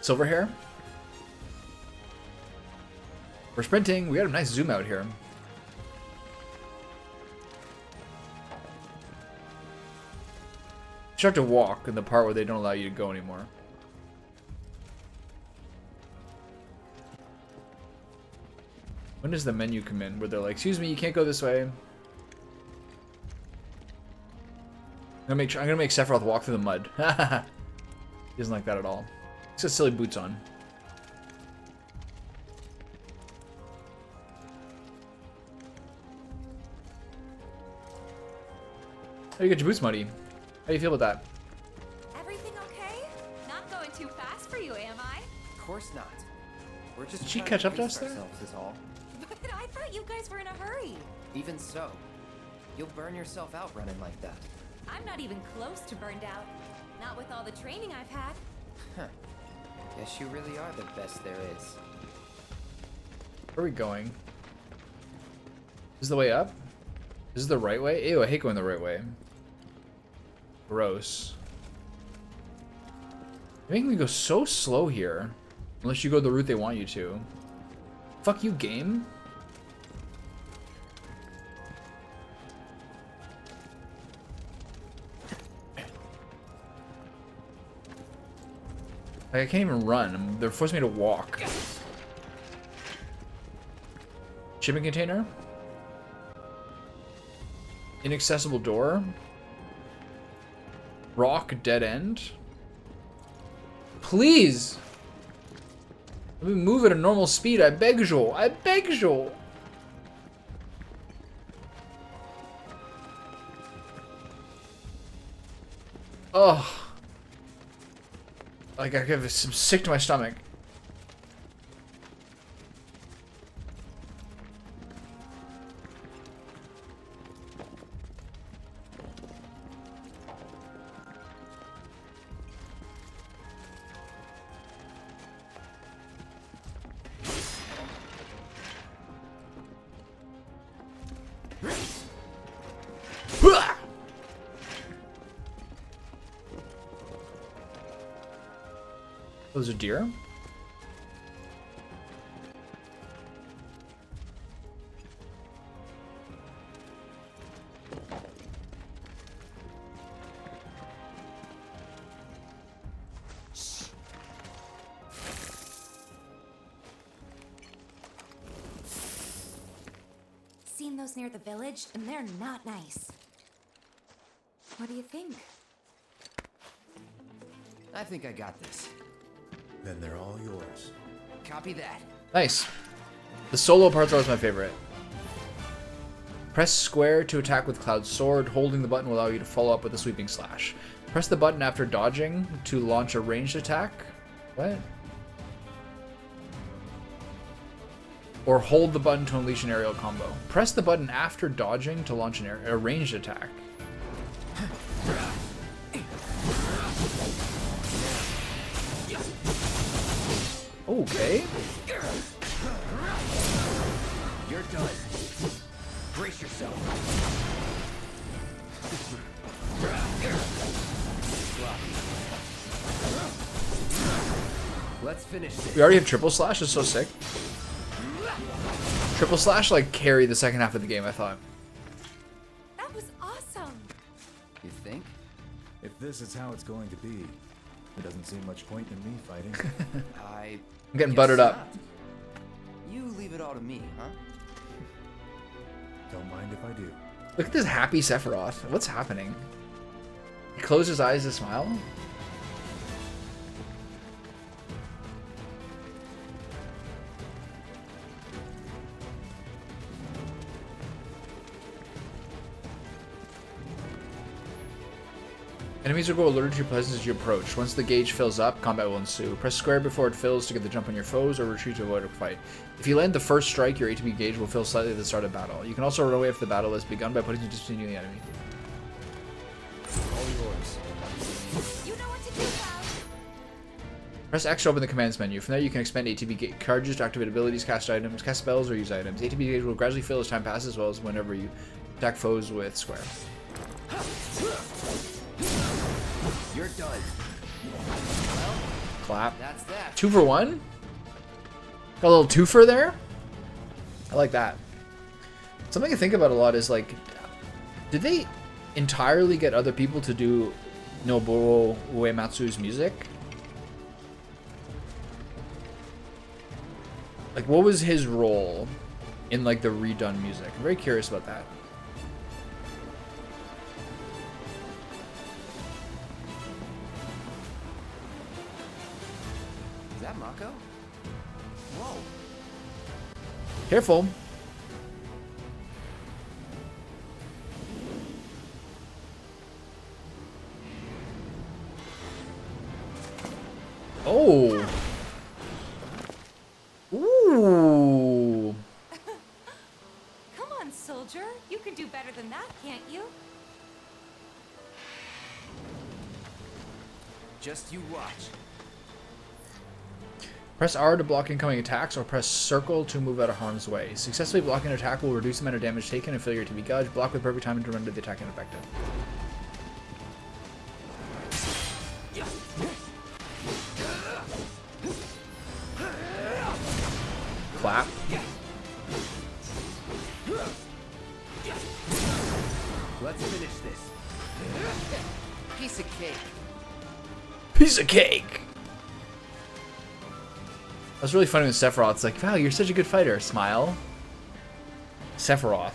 Silver hair. We're sprinting. We got a nice zoom out here. start to walk in the part where they don't allow you to go anymore. When does the menu come in where they're like, excuse me, you can't go this way? I'm gonna make Sephiroth walk through the mud. He doesn't like that at all. He's got silly boots on. Oh, you got your boots muddy. How do you feel about that? Everything okay? Not going too fast for you, am I? Of course not. We're just Did she trying catch up to pace us there? ourselves is all. But I thought you guys were in a hurry. Even so, you'll burn yourself out running like that. I'm not even close to burned out. Not with all the training I've had. Huh. Guess you really are the best there is. Where are we going? Is the way up? Is this the right way? Ew, I hate going the right way. Gross. You're making me go so slow here. Unless you go the route they want you to. Fuck you, game. Like, I can't even run. They're forcing me to walk. Shipping container? Inaccessible door? Rock dead end? Please! Let me move at a normal speed, I beg you. I beg you. Ugh. Like, I have some sick to my stomach. Those are deer? Seen those near the village, and they're not nice. What do you think? I think I got this. Then they're all yours. Copy that. Nice. The solo parts are always my favorite. Press square to attack with Cloud's sword. Holding the button will allow you to follow up with a sweeping slash. Press the button after dodging to launch a ranged attack. What? Or hold the button to unleash an aerial combo. Press the button after dodging to launch a ranged attack. Okay. You're done. Brace yourself. Let's finish this. We already have triple slash. It's so sick. Triple slash like carried the second half of the game, I thought. That was awesome. You think? If this is how it's going to be, there doesn't seem much point in me fighting. I'm getting buttered up. You leave it all to me, huh? Don't mind if I do. Look at this happy Sephiroth. What's happening? He closed his eyes to smile. Enemies will grow alerted to your presence as you approach. Once the gauge fills up, combat will ensue. Press square before it fills to get the jump on your foes, or retreat to avoid a fight. If you land the first strike, your ATB gauge will fill slightly at the start of battle. You can also run away if the battle has begun by putting distance between you and the enemy. All yours. You know what to do, Cloud. Press X to open the commands menu. From there, you can expend ATB charges to activate abilities, cast items, cast spells, or use items. ATB gauge will gradually fill as time passes, as well as whenever you attack foes with square. You're done. Well, Clap. that's that. 2 for 1? Got a little twofer there? I like that. Something I think about a lot is like, did they entirely get other people to do Nobuo Uematsu's music. Like, what was his role in like the redone music? I'm very curious about that. Is that Mako? Whoa. Careful. Oh. Ooh. Come on, soldier. You can do better than that, can't you? Just you watch. Press R to block incoming attacks, or press circle to move out of harm's way. Successfully blocking an attack will reduce the amount of damage taken and failure to be gudged. Block with perfect timing to render the attack ineffective. Clap. Let's finish this. Piece of cake. Piece of cake! That's really funny when Sephiroth's like, wow, you're such a good fighter. Smile. Sephiroth.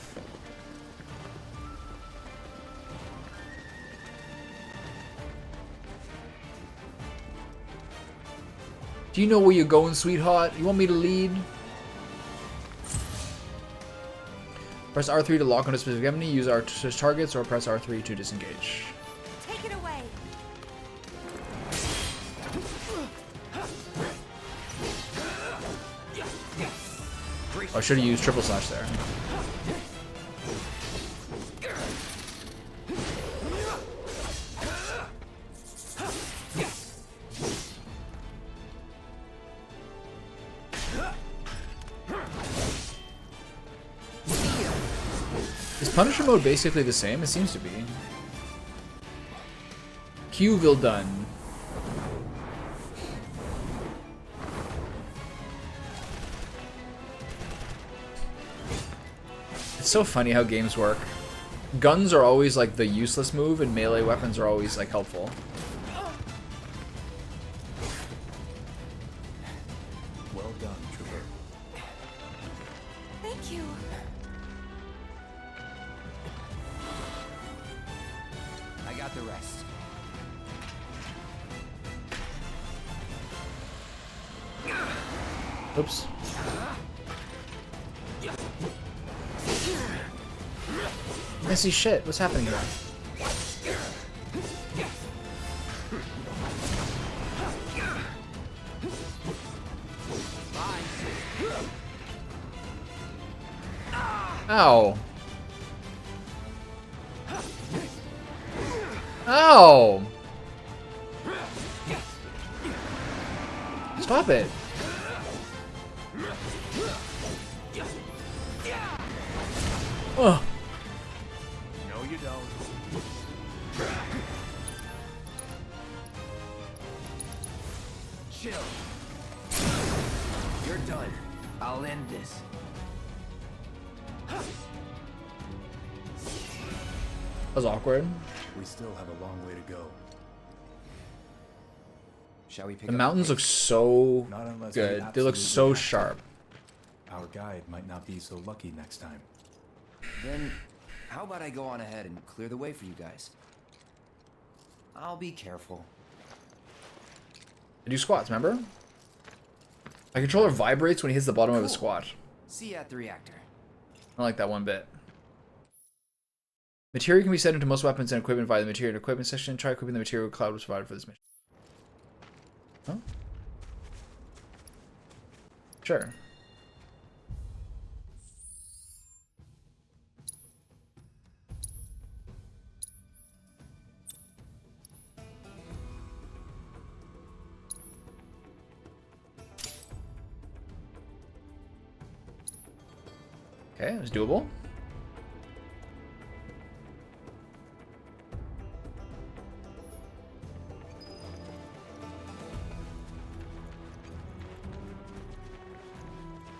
Do you know where you're going, sweetheart? You want me to lead? Press R3 to lock on a specific enemy, use R to switch targets, or press R3 to disengage. Take it away. Oh, I should have used triple slash there. Is Punisher mode basically the same? It seems to be. Qville done. It's so funny how games work. Guns are always like the useless move, and melee weapons are always like helpful. Well done, Trooper. Thank you. I got the rest. Oops. Messy shit. What's happening here? Ow. Ow. Stop it. Ugh. No, you don't. Chill. You're done. I'll end this. That was awkward. We still have a long way to go. Shall we pick The up mountains the look so Not unless we good. They look absolutely so have to. sharp. Our guide might not be so lucky next time. Then, how about I go on ahead and clear the way for you guys? I'll be careful. I do squats, remember? My controller vibrates when he hits the bottom of a squat. See you at the reactor. I like that one bit. Material can be set into most weapons and equipment via the material and equipment section. Try equipping the material cloud was provided for this mission. Huh? Sure. Okay, it was doable.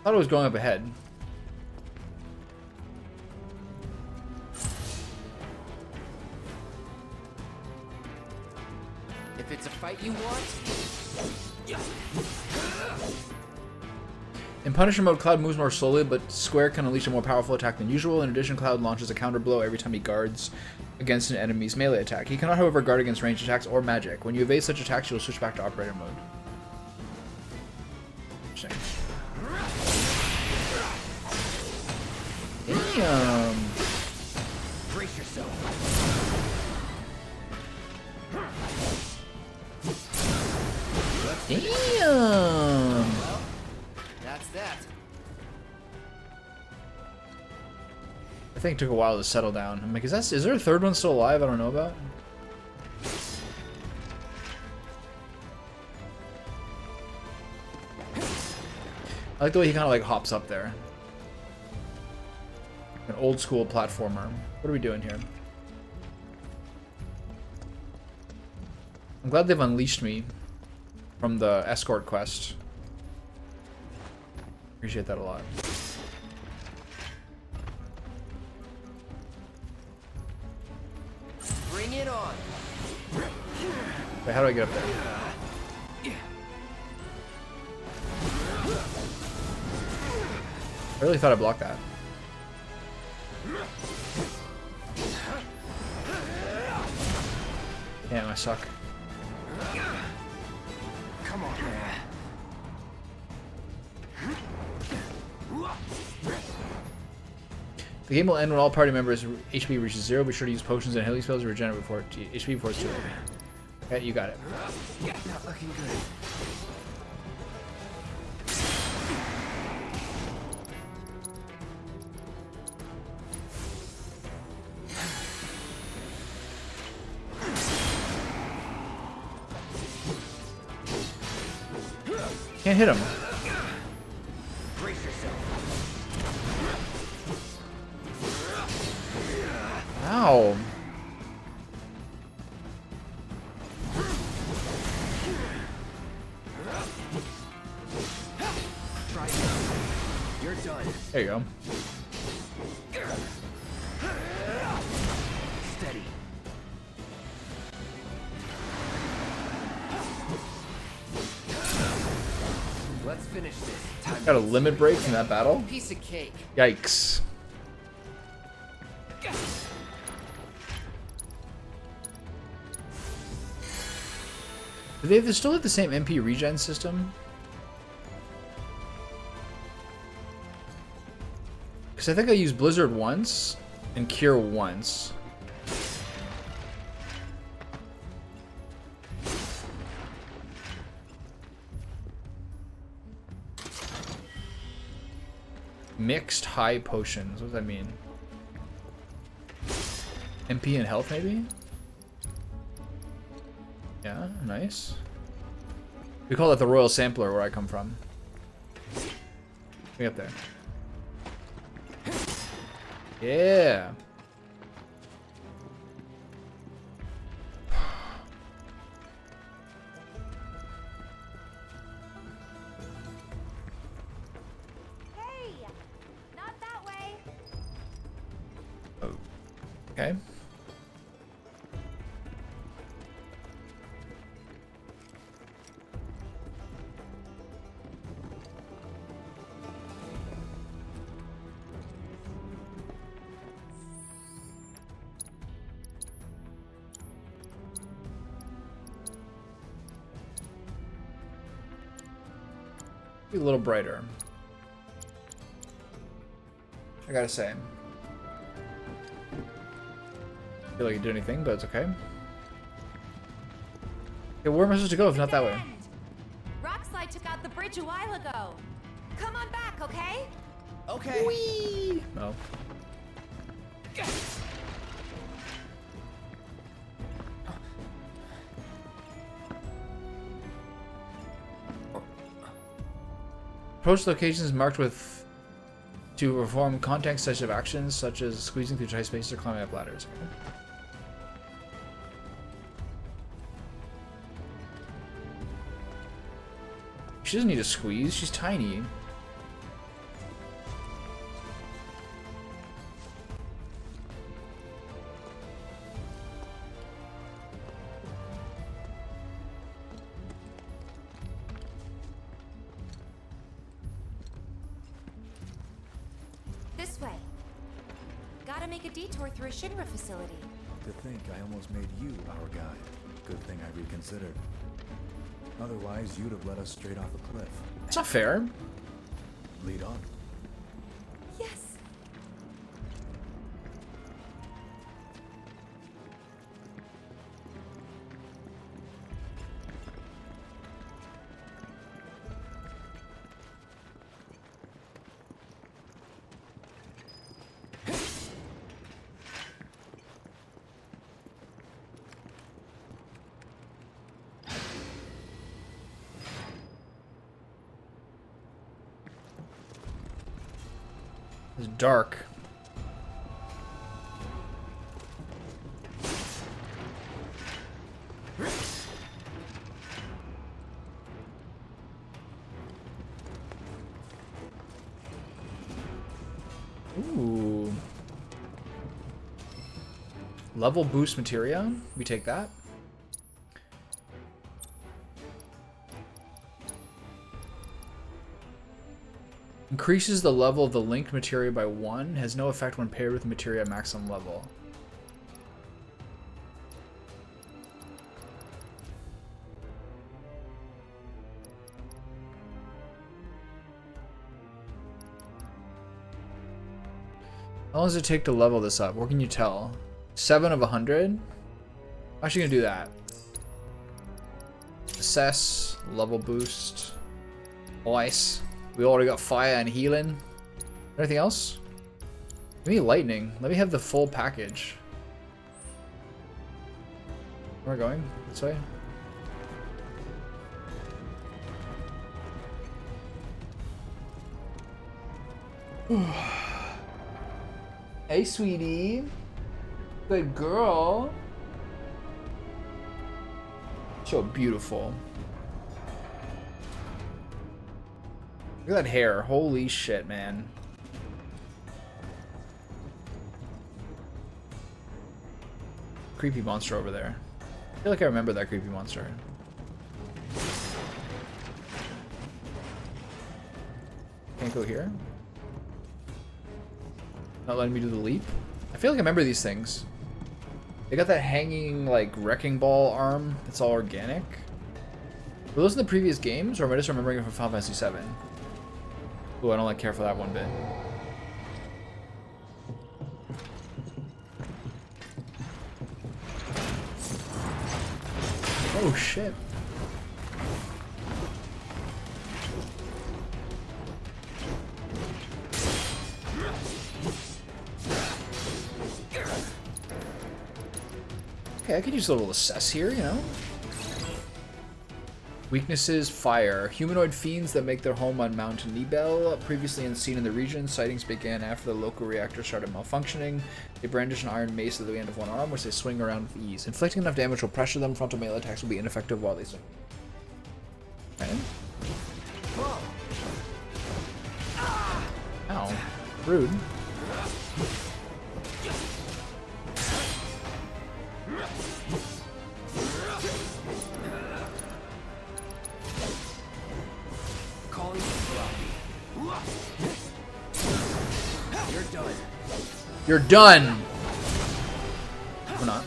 Thought it was going up ahead. If it's a fight you want... In Punisher mode, Cloud moves more slowly, but Square can unleash a more powerful attack than usual. In addition, Cloud launches a counter blow every time he guards against an enemy's melee attack. He cannot, however, guard against ranged attacks or magic. When you evade such attacks, you'll switch back to operator mode. Interesting. Damn. Brace yourself. Damn. Well, that's that. I think it took a while to settle down. I'm like, is there a third one still alive I don't know about? I like the way he kind of like hops up there. An old school platformer. What are we doing here? I'm glad they've unleashed me from the escort quest. Appreciate that a lot. Bring it on. Wait, how do I get up there? I really thought I blocked that. Damn, I suck. Come on. The game will end when all party members' HP reaches 0. Be sure to use potions and healing spells to regenerate before HP before it's too late. Okay, you got it. Not looking good. Can't hit him. Brace yourself. Ow. Try it. You're done. There you go. Steady. Let's finish this. Time Got a limit break from that battle? piece of cake. Yikes. Do they still have the same MP regen system? Because I think I used Blizzard once and Cure once. Mixed high potions. What does that mean? MP and health, maybe? Yeah, nice. We call it the Royal Sampler where I come from. We up there. Yeah. Hey, not that way. Okay. Be a little brighter. I gotta say. Feel like you did anything, but it's okay. Okay, where am I supposed to go if not that way? Rockslide took out the bridge a while ago. Come on back, okay? Okay. Whee! Oh. Approach locations marked with to perform context-sensitive actions such as squeezing through tight spaces or climbing up ladders. Okay. She doesn't need to squeeze, she's tiny. take a detour through a Shinra facility. To think I almost made you our guide. Good thing I reconsidered. Otherwise, you'd have led us straight off a cliff. It's not fair. Lead on. Yes. It's dark. Ooh. Level boost materia. We take that. Increases the level of the linked materia by 1. Has no effect when paired with materia at maximum level. How long does it take to level this up? What can you tell? 7 of 100? I'm actually gonna do that. Assess, level boost, ice. We already got fire and healing. Anything else? Give me lightning. Let me have the full package. Where am I going? This way? Hey, sweetie. Good girl. So beautiful. Look at that hair. Holy shit, man. Creepy monster over there. I feel like I remember that creepy monster. Can't go here. Not letting me do the leap. I feel like I remember these things. They got that hanging, like, wrecking ball arm. It's all organic. Were those in the previous games, or am I just remembering it from Final Fantasy VII? Ooh, I don't like care for that one bit. Oh shit. Okay, I could use a little assess here, you know? Weaknesses, fire. Humanoid fiends that make their home on Mount Nibel, previously unseen in the region. Sightings began after the local reactor started malfunctioning. They brandish an iron mace at the end of one arm, which they swing around with ease. Inflicting enough damage will pressure them. Frontal melee attacks will be ineffective while they swing. Okay. Ow. Rude. You're done. You're done. Or not.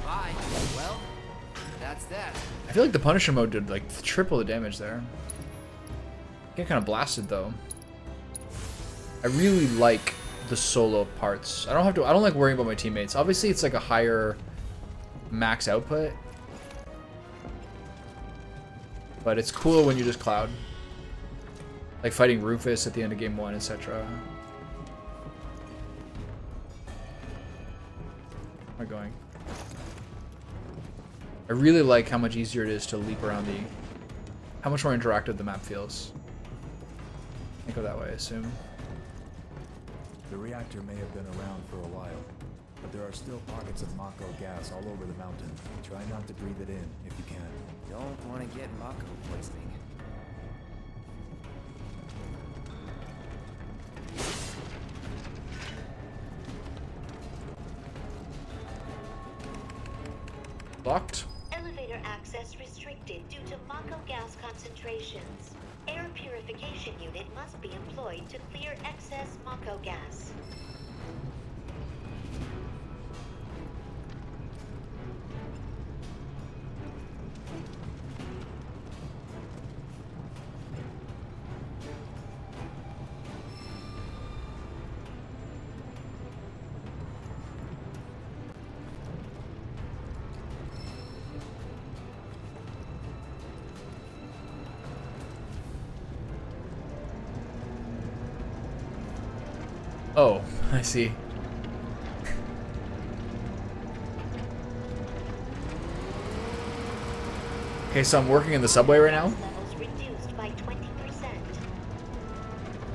Bye. Well, that's that. I feel like the Punisher mode did like triple the damage there. Get kind of blasted though. I really like the solo parts. I don't like worrying about my teammates. Obviously it's like a higher max output. But it's cool when you just Cloud. Like fighting Rufus at the end of game 1, etc. Where am I going? I really like how much easier it is to leap around the... How much more interactive the map feels. I go that way, I assume. The reactor may have been around for a while, but there are still pockets of Mako gas all over the mountain. Try not to breathe it in if you can. Don't want to get Mako poisoning. Locked. Elevator access restricted due to Mako gas concentrations. Air purification unit must be employed to clear excess Mako gas. Oh, I see. Okay, so I'm working in the subway right now. Levels reduced by 20%.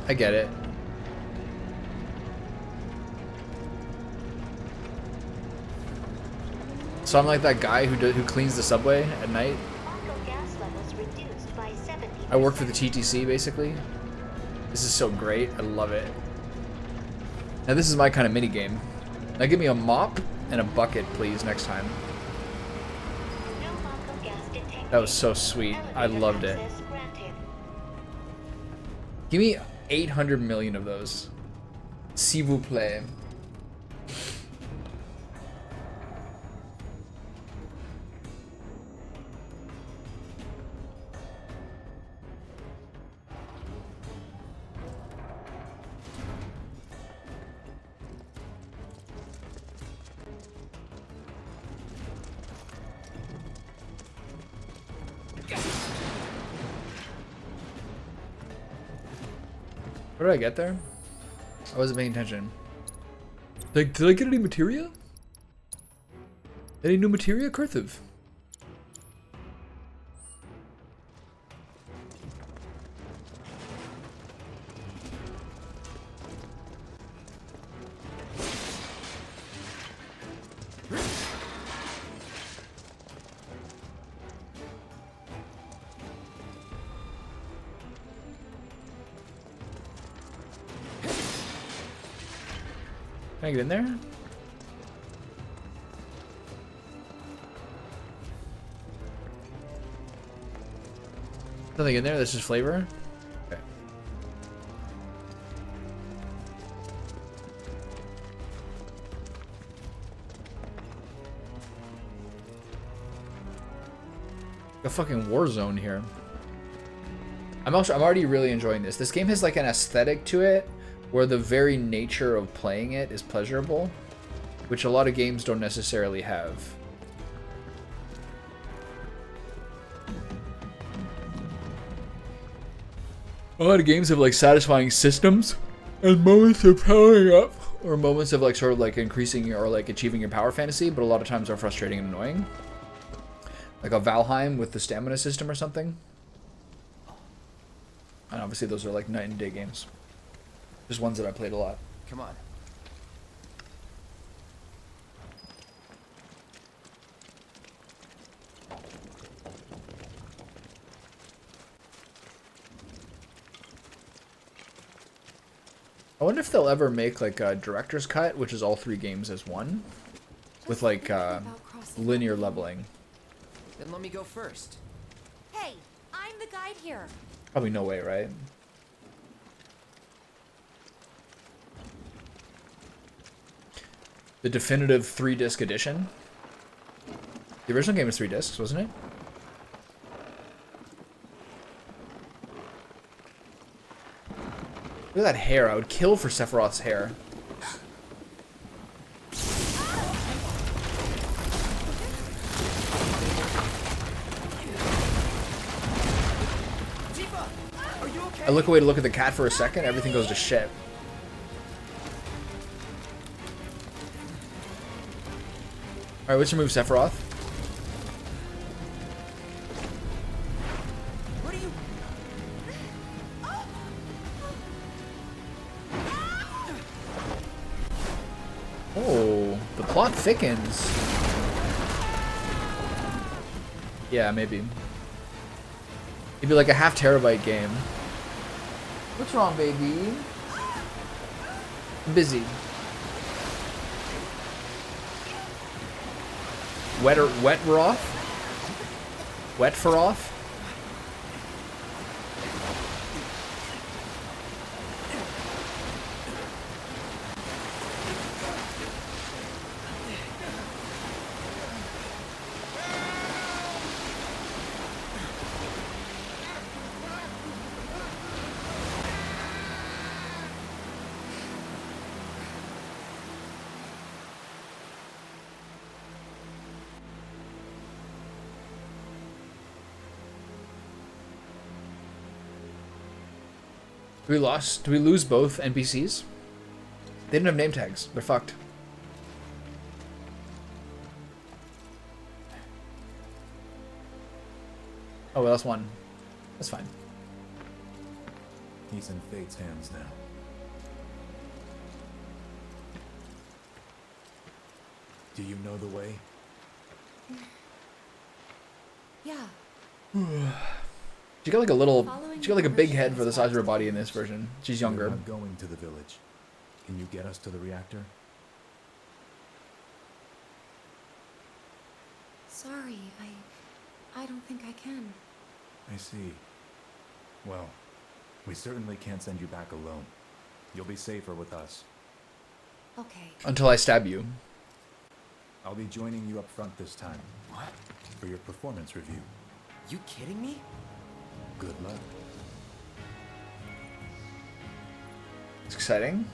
I get it. So I'm like that guy who cleans the subway at night. Mako gas levels reduced by 70%. I work for the TTC basically. This is so great. I love it. Now this is my kind of mini game. Now give me a mop and a bucket, please, next time. No Mako gas detected. That was so sweet. I loved it. Access granted. Give me 800 million of those. S'il vous plaît. Where did I get there? I wasn't paying attention. Did I get any materia? Any new materia, Kurthiv? Can I get in there? Nothing in there, that's just flavor? Okay. A fucking war zone here. I'm already really enjoying this. This game has like an aesthetic to it where the very nature of playing it is pleasurable, which a lot of games don't necessarily have. A lot of games have like satisfying systems and moments of powering up, or moments of like sort of like increasing or like achieving your power fantasy, but a lot of times are frustrating and annoying. Like a Valheim with the stamina system or something. And obviously those are like night and day games. Just ones that I played a lot. Come on. I wonder if they'll ever make like a director's cut, which is all 3 games as one, with like linear leveling. Then let me go first. Hey, I'm the guide here. Probably no way, right? The definitive 3-disc edition. The original game was 3 discs, wasn't it? Look at that hair. I would kill for Sephiroth's hair. I look away to look at the cat for a second, everything goes to shit. Alright, what's your move, Sephiroth? What are you... Oh, the plot thickens. Yeah, maybe. It'd be like a half terabyte game. What's wrong, baby? I'm busy. Wet Roth? Wet for off? Do we lose both NPCs? They didn't have name tags. They're fucked. Oh, well, that's one. That's fine. He's in Fate's hands now. Do you know the way? Yeah. She got like a little. She got like a big head for the size of her body in this version. She's younger. We're not going to the village. Can you get us to the reactor? Sorry, I don't think I can. I see. Well, we certainly can't send you back alone. You'll be safer with us. Okay. Until I stab you. I'll be joining you up front this time. What? For your performance review. You kidding me? Good luck. It's exciting.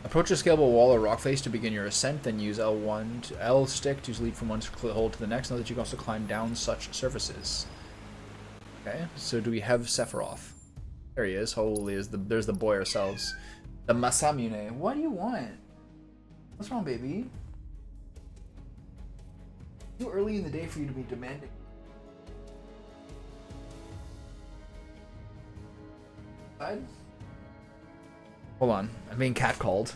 Approach a scalable wall or rock face to begin your ascent, then use L1 to L stick to leap from one hole to the next. Know that you can also climb down such surfaces. Okay, so do we have Sephiroth? There he is. Holy, there's the boy ourselves. The Masamune. What do you want? What's wrong, baby? Too early in the day for you to be demanding. Hold on, I'm being catcalled.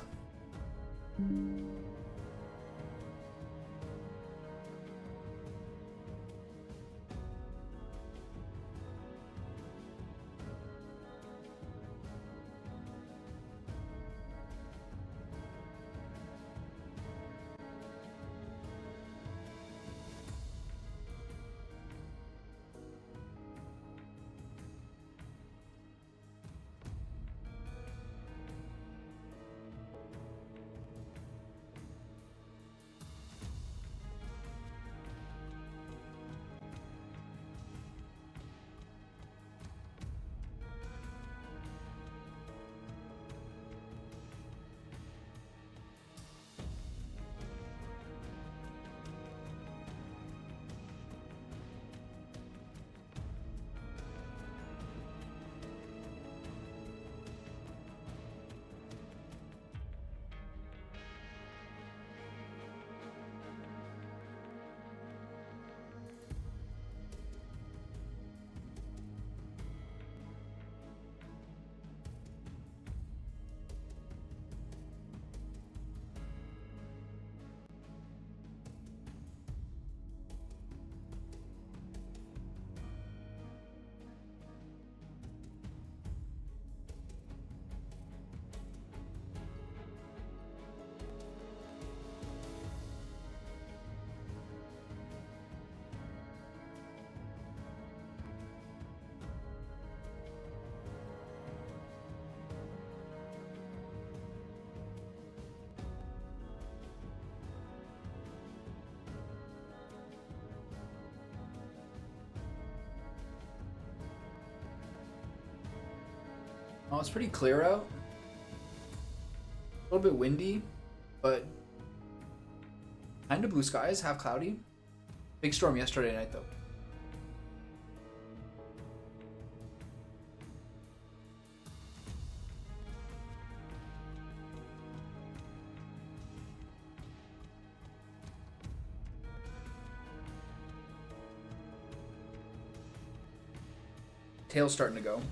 Oh, it's pretty clear out. A little bit windy, but kind of blue skies, half cloudy. Big storm yesterday night though. Tail's starting to go.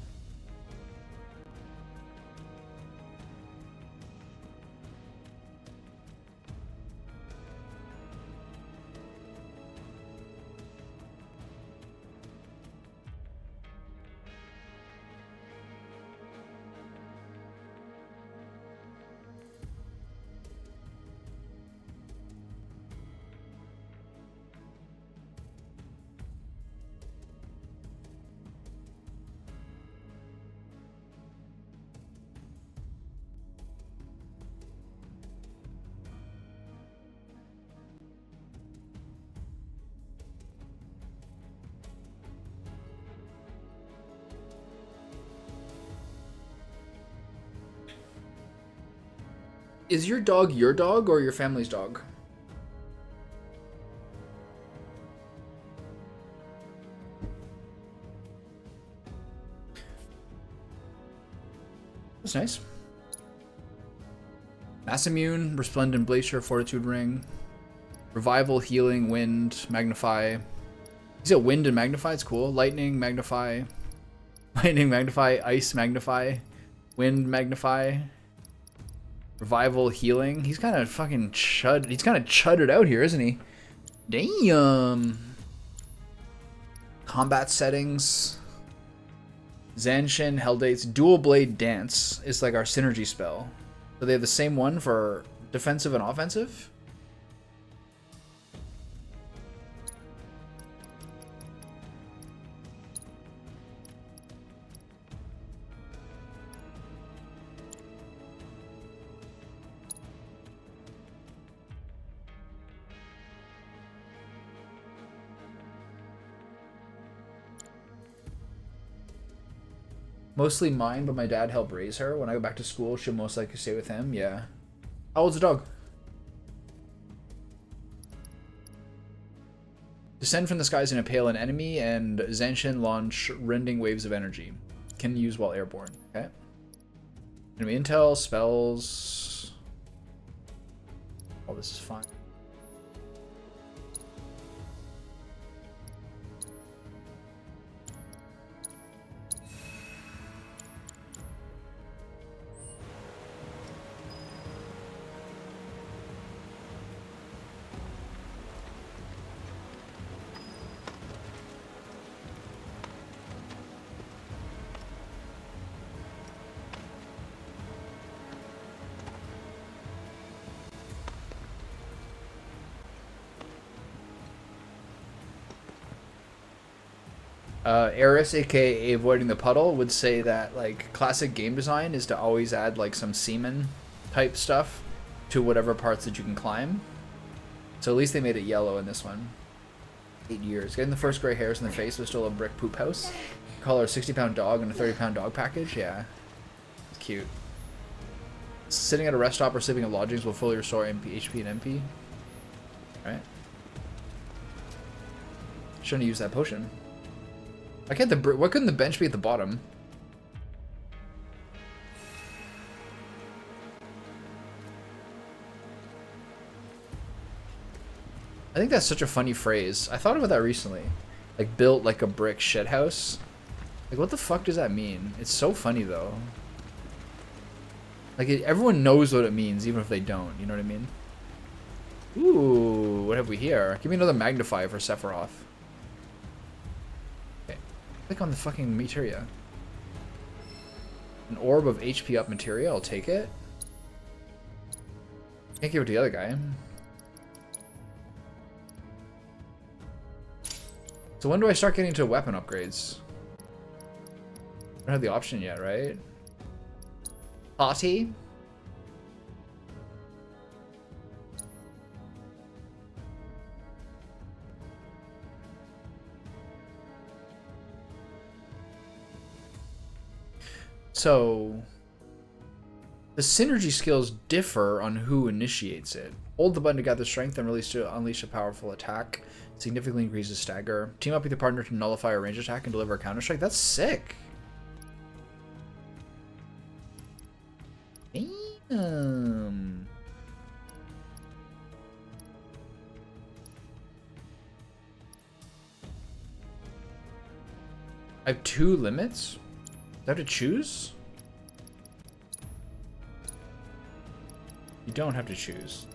Is your dog or your family's dog? That's nice. Mass Immune, Resplendent Glacier, Fortitude Ring. Revival, Healing, Wind, Magnify. You said Wind and Magnify, it's cool. Lightning, Magnify. Lightning, Magnify. Ice, Magnify. Wind, Magnify. Revival, Healing. He's kind of fucking chud. He's kind of chudded out here, isn't he? Damn. Combat settings. Zanshin, Helldates. Dual Blade Dance is like our synergy spell. So they have the same one for defensive and offensive? Mostly mine, but my dad helped raise her. When I go back to school, she'll most likely stay with him. Yeah. How old's the dog? Descend from the skies and impale an enemy, and Zanshin launch rending waves of energy. Can use while airborne. Okay. Enemy intel, spells. All this is fine. Eris, aka Avoiding the Puddle, would say that like classic game design is to always add like some semen type stuff to whatever parts that you can climb. So at least they made it yellow in this one. 8 years. Getting the first gray hairs in the face was still a brick poop house. Call her a 60-pound dog and a 30-pound dog package. Yeah. It's cute. Sitting at a rest stop or sleeping at lodgings will fully restore HP and MP. Alright. Shouldn't have used that potion. Why couldn't the bench be at the bottom? I think that's such a funny phrase. I thought about that recently. Like, built like a brick shithouse. Like, what the fuck does that mean? It's so funny, though. Like, everyone knows what it means, even if they don't. You know what I mean? Ooh, what have we here? Give me another magnifier for Sephiroth. Click on the fucking materia. An orb of HP up materia, I'll take it. Can't give it to the other guy. So when do I start getting to weapon upgrades? I don't have the option yet, right? Party? So, the synergy skills differ on who initiates it. Hold the button to gather strength and release to unleash a powerful attack. Significantly increases stagger. Team up with your partner to nullify a range attack and deliver a counter strike. That's sick. Damn. I have 2 limits? Do I have to choose? You don't have to choose.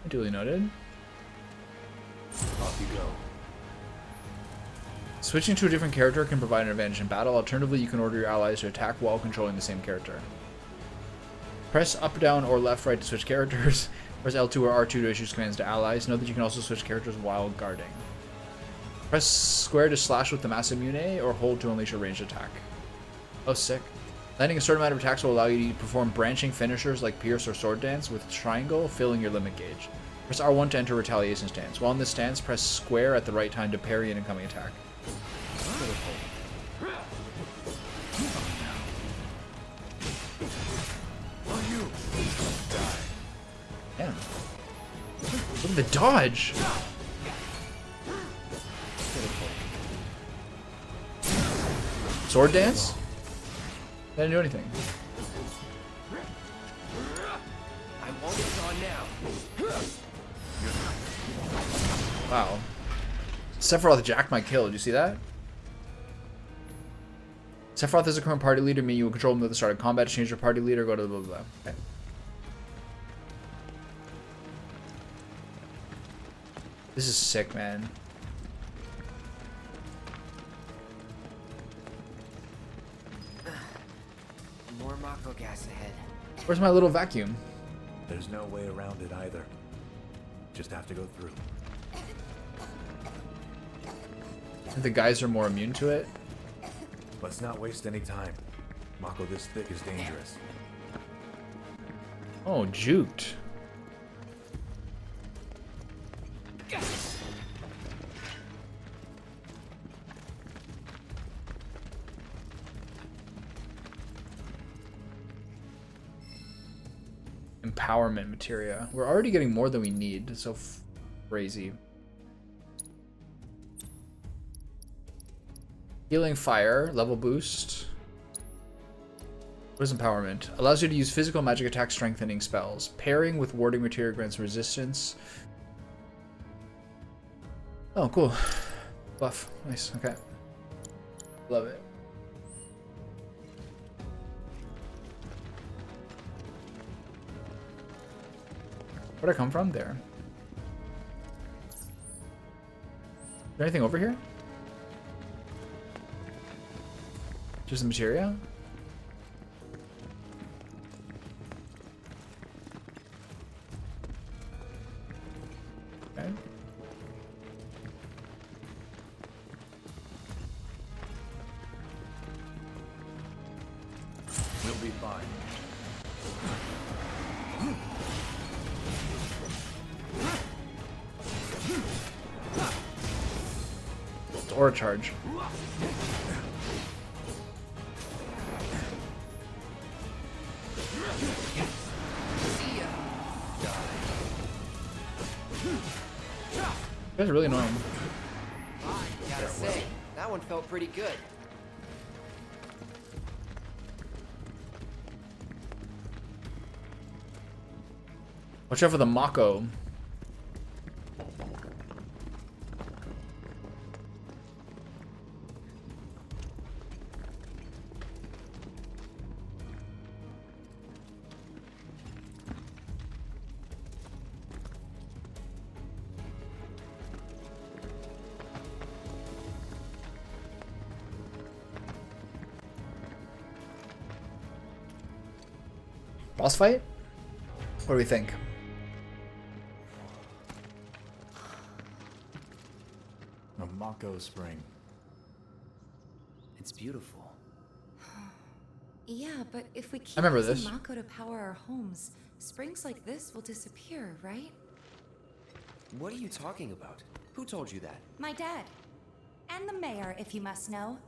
Duly noted. Off you go. Switching to a different character can provide an advantage in battle. Alternatively, you can order your allies to attack while controlling the same character. Press up, down, or left, right to switch characters. Press L2 or R2 to issue commands to allies. Note that you can also switch characters while guarding. Press square to slash with the Mass Immune, or hold to unleash a ranged attack. Oh, sick. Landing a certain amount of attacks will allow you to perform branching finishers like Pierce or Sword Dance with triangle, filling your limit gauge. Press R1 to enter Retaliation stance. While in this stance, press square at the right time to parry an incoming attack. Damn. Look at the dodge! Sword dance? I didn't do anything. I won't get on now. Wow. Sephiroth jacked my kill. Did you see that? Sephiroth is the current party leader, meaning you will control him at the start of combat. To change your party leader, go to blah blah blah. Okay. This is sick, man. More Mako gas ahead. Where's my little vacuum? There's no way around it either. Just have to go through. The guys are more immune to it. Let's not waste any time. Mako this thick is dangerous. Oh, juked. Empowerment materia. We're already getting more than we need. It's so crazy. Healing fire, level boost. What is empowerment? Allows you to use physical magic attack strengthening spells. Pairing with warding materia grants resistance. Oh, cool. Buff. Nice. Okay. Love it. Where'd I come from? There. Is there anything over here? Just the materia? Okay. We'll be fine. It's aura charge. You guys are really annoying. Gotta say, that one felt pretty good. Watch out for the Mako. Boss fight? What do we think? A Mako spring. It's beautiful. Yeah, but if we keep remember using this. Mako to power our homes, springs like this will disappear, right? What are you talking about? Who told you that? My dad. And the mayor, if you must know.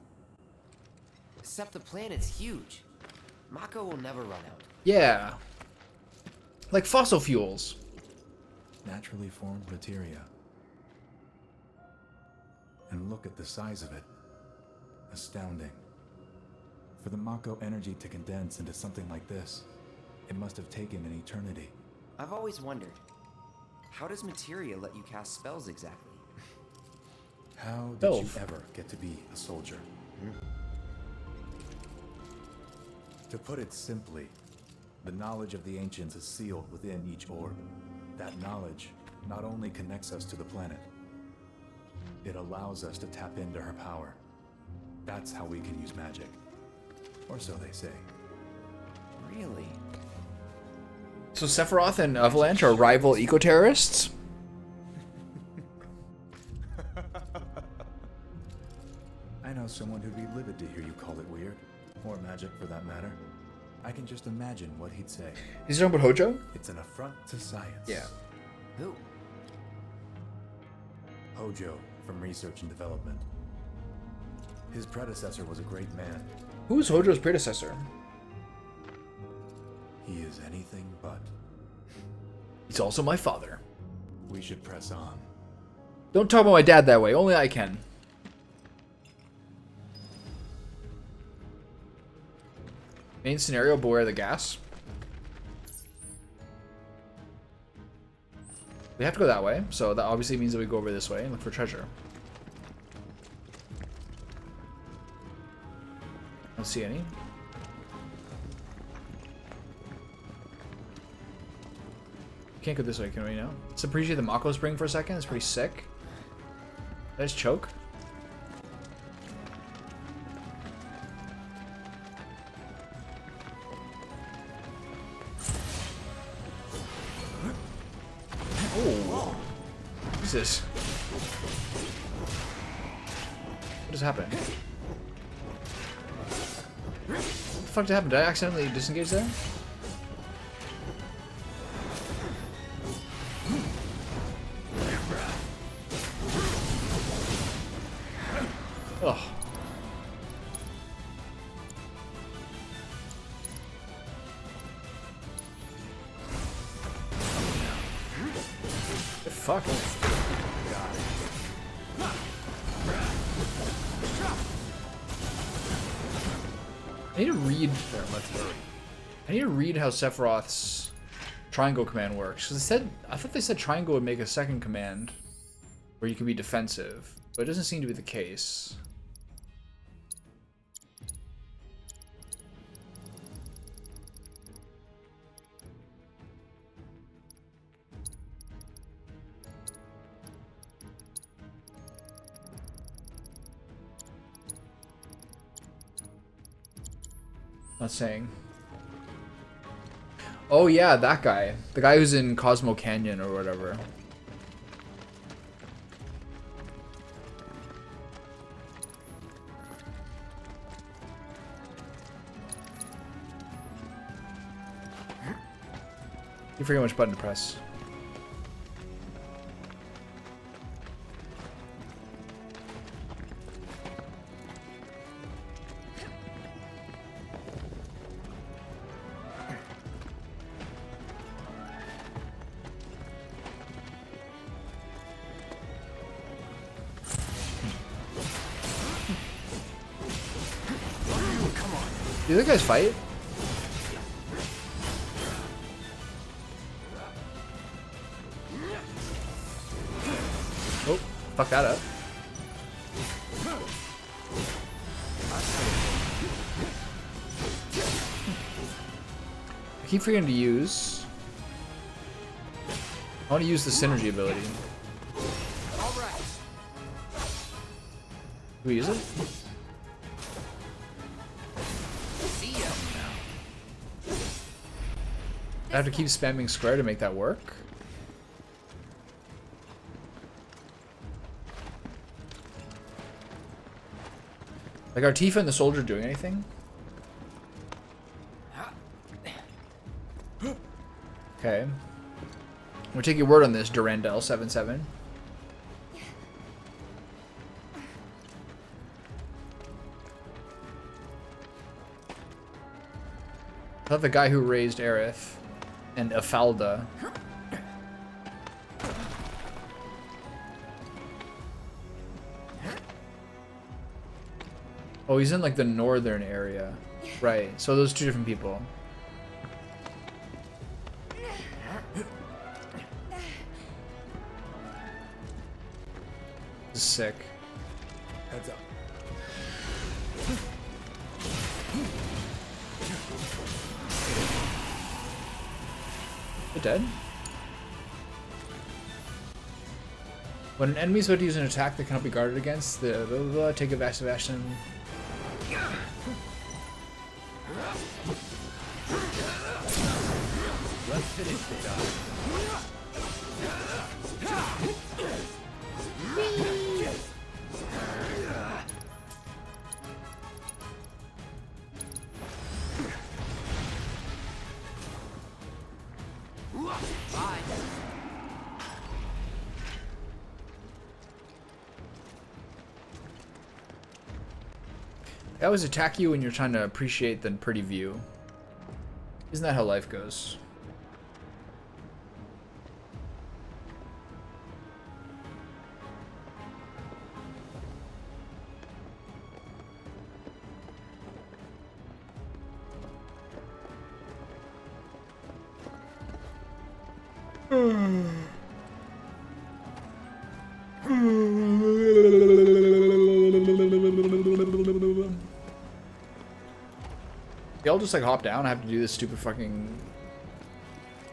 Except the planet's huge. Mako will never run out. Yeah. Like fossil fuels. Naturally formed materia. And look at the size of it. Astounding. For the Mako energy to condense into something like this, it must have taken an eternity. I've always wondered, how does materia let you cast spells exactly? How did you ever get to be a soldier? To put it simply, the knowledge of the ancients is sealed within each orb. That knowledge not only connects us to the planet, it allows us to tap into her power. That's how we can use magic. Or so they say. Really? So Sephiroth and Avalanche are rival eco-terrorists? I know someone who'd be livid to hear you call it weird. Or magic, for that matter. I can just imagine what he'd say. Is he talking about Hojo? It's an affront to science. Yeah. Who? Hojo, from Research and Development. His predecessor was a great man. Who's Hojo's predecessor? He is anything but. He's also my father. We should press on. Don't talk about my dad that way. Only I can. Main scenario, beware the gas. We have to go that way, so that obviously means that we go over this way and look for treasure. Don't see any. Can't go this way, can we now? Let's appreciate the Mako Spring for a second. It's pretty sick. Did I just choke? Oh. What is this? What just happened? What the fuck did happen? Did I accidentally disengage there? Ugh. Fuck. I need to read. I need to read how Sephiroth's triangle command works. Because I thought they said triangle would make a second command where you can be defensive, but it doesn't seem to be the case. Not saying. Oh yeah, that guy. The guy who's in Cosmo Canyon or whatever. You forget which button to press. Do the guys fight? Oh, fuck that up. I keep forgetting to use. I want to use the synergy ability. Do we use it? I have to keep spamming square to make that work. Like, are Tifa and the soldier doing anything? Okay. I'm gonna take your word on this, Durandel77. I thought the guy who raised Aerith and Afalda. Oh, he's in like the northern area. Right, so those two different people. This is sick. Heads up. They're dead? When an enemy is about to use an attack that cannot be guarded against, the blah, blah, blah, take evasive action. Let's finish the job. They always attack you when you're trying to appreciate the pretty view. Isn't that how life goes? Yeah, I'll just like hop down. I have to do this stupid fucking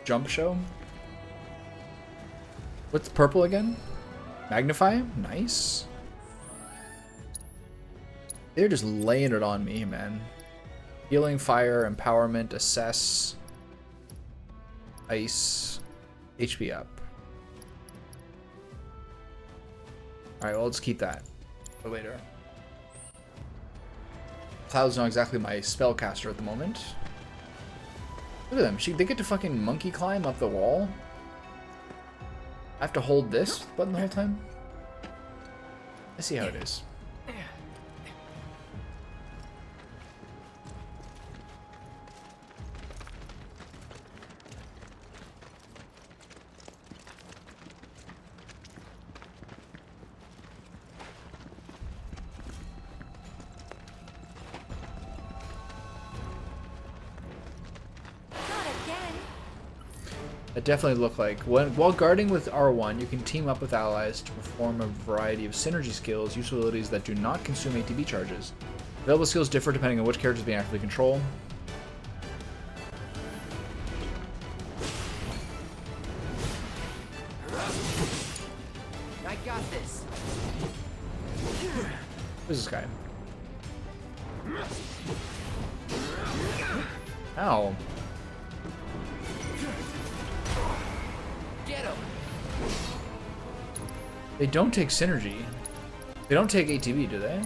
jump show. What's purple again? Magnify? Nice. They're just laying it on me, man. Healing, fire, empowerment, assess, ice, HP up. Alright, well, let's keep that for later. Cloud's not exactly my spellcaster at the moment. Look at them. They get to fucking monkey climb up the wall. I have to hold this button the whole time? Let's see how it is. It definitely looked like while guarding with R1, you can team up with allies to perform a variety of synergy skills, useful abilities that do not consume ATB charges. Available skills differ depending on which character is being actively controlled. I got this. Who's this guy? Ow. Get him. They don't take synergy. They don't take ATB, do they?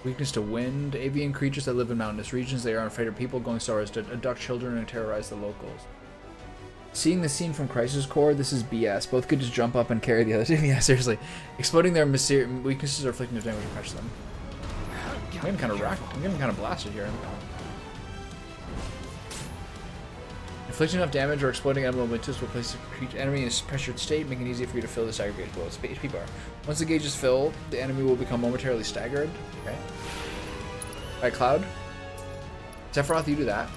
Weakness to wind. Avian creatures that live in mountainous regions. They are afraid of people, going so far as to abduct children and terrorize the locals. Seeing the scene from Crisis Core, this is BS. Both could just jump up and carry the other team. Yeah, seriously. Exploding their weaknesses or inflicting their damage to catch them. I'm getting kind of racked. I'm getting kind of blasted here. Inflicting enough damage or exploding enemy momentus will place the enemy in a pressured state, making it easier for you to fill this aggregate below its HP bar. Once the gauge is filled, the enemy will become momentarily staggered. Okay. Alright, Cloud. Sephiroth, you do that.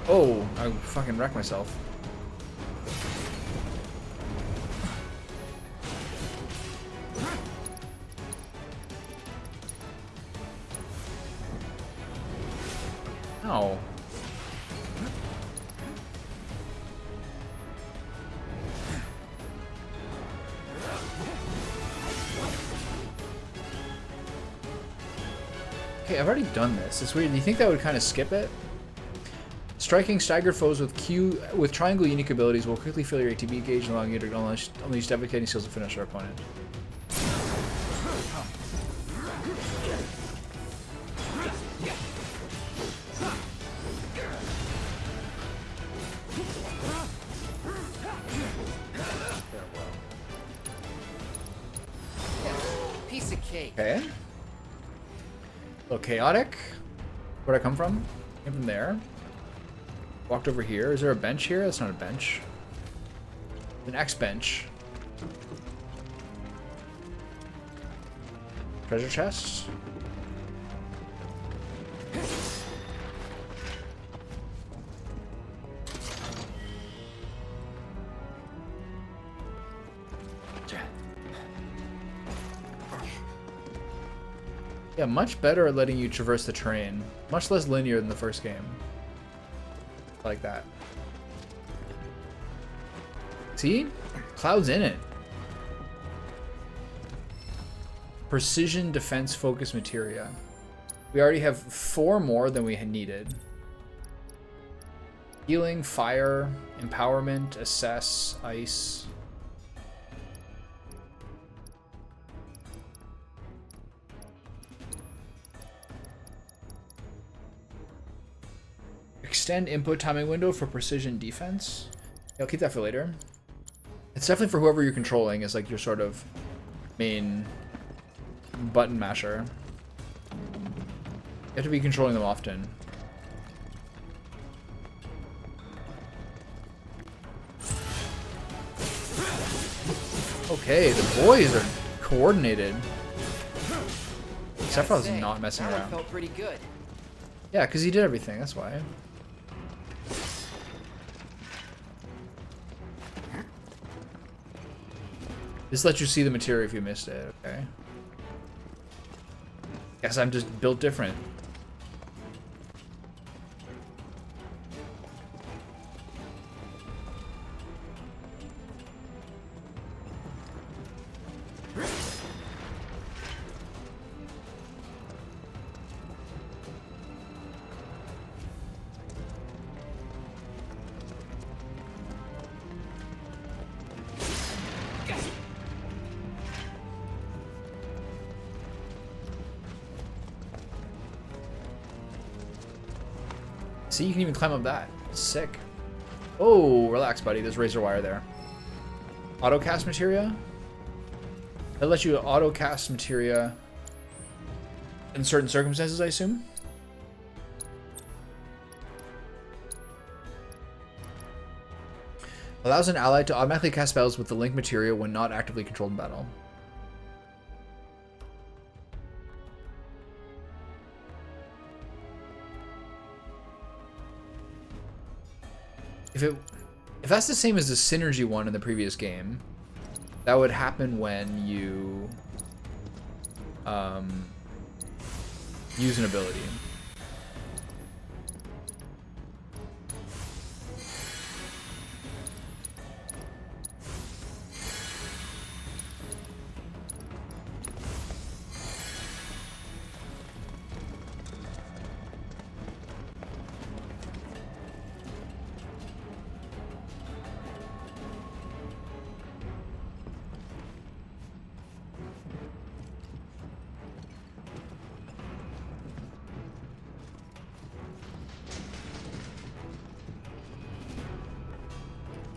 Oh, I fucking wrecked myself. Ow. Okay, I've already done this. It's weird. Do you think that would kind of skip it? Striking staggered foes with triangle unique abilities will quickly fill your ATB gauge, allowing you to unleash devastating skills to finish your opponent. Piece of cake. Okay. A little chaotic. Where'd I come from? Came from there. Walked over here. Is there a bench here? That's not a bench. An X bench. Treasure chest. Yeah, much better at letting you traverse the terrain. Much less linear than the first game. Like that. See? Cloud's in it. Precision defense focus materia. We already have 4 more than we had needed. Healing, fire, empowerment, assess, ice. Extend input timing window for precision defense. Yeah, I'll keep that for later. It's definitely for whoever you're controlling is like your sort of main button masher. You have to be controlling them often. Okay, the boys are coordinated. Sephiroth's Say, not messing that one around. felt pretty good. Yeah, because he did everything, that's why. This lets you see the material if you missed it, okay? Guess I'm just built different. See, you can even climb up that. Sick. Oh, relax, buddy. There's razor wire there. Auto cast materia? That lets you auto cast materia in certain circumstances, I assume? Allows an ally to automatically cast spells with the link materia when not actively controlled in battle. If that's the same as the synergy one in the previous game, that would happen when you use an ability.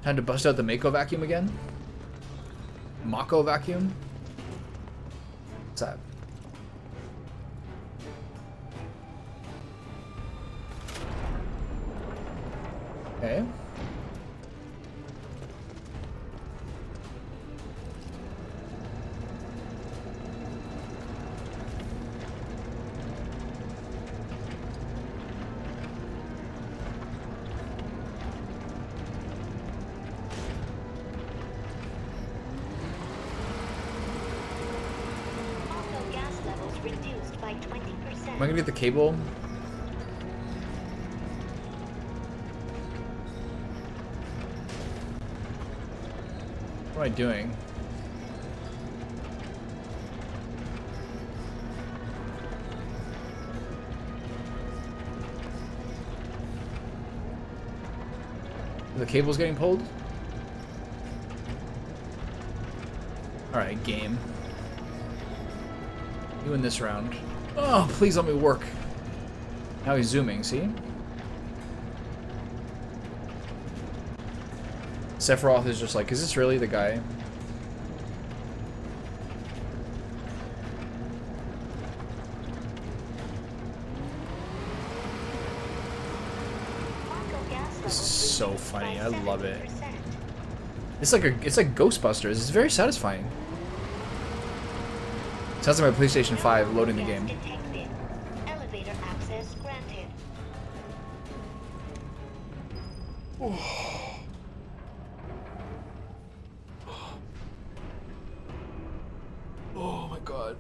Time to bust out the Mako vacuum again? Mako vacuum? What's that? Okay. Am I gonna get the cable? What am I doing? The cable's getting pulled? Alright, game. You win this round. Oh, please let me work. Now he's zooming, see? Sephiroth is just like, is this really the guy? This is so funny. I love it. It's like Ghostbusters. It's very satisfying. Sounds like my PlayStation 5 loading the game. Elevator access granted. Oh my god.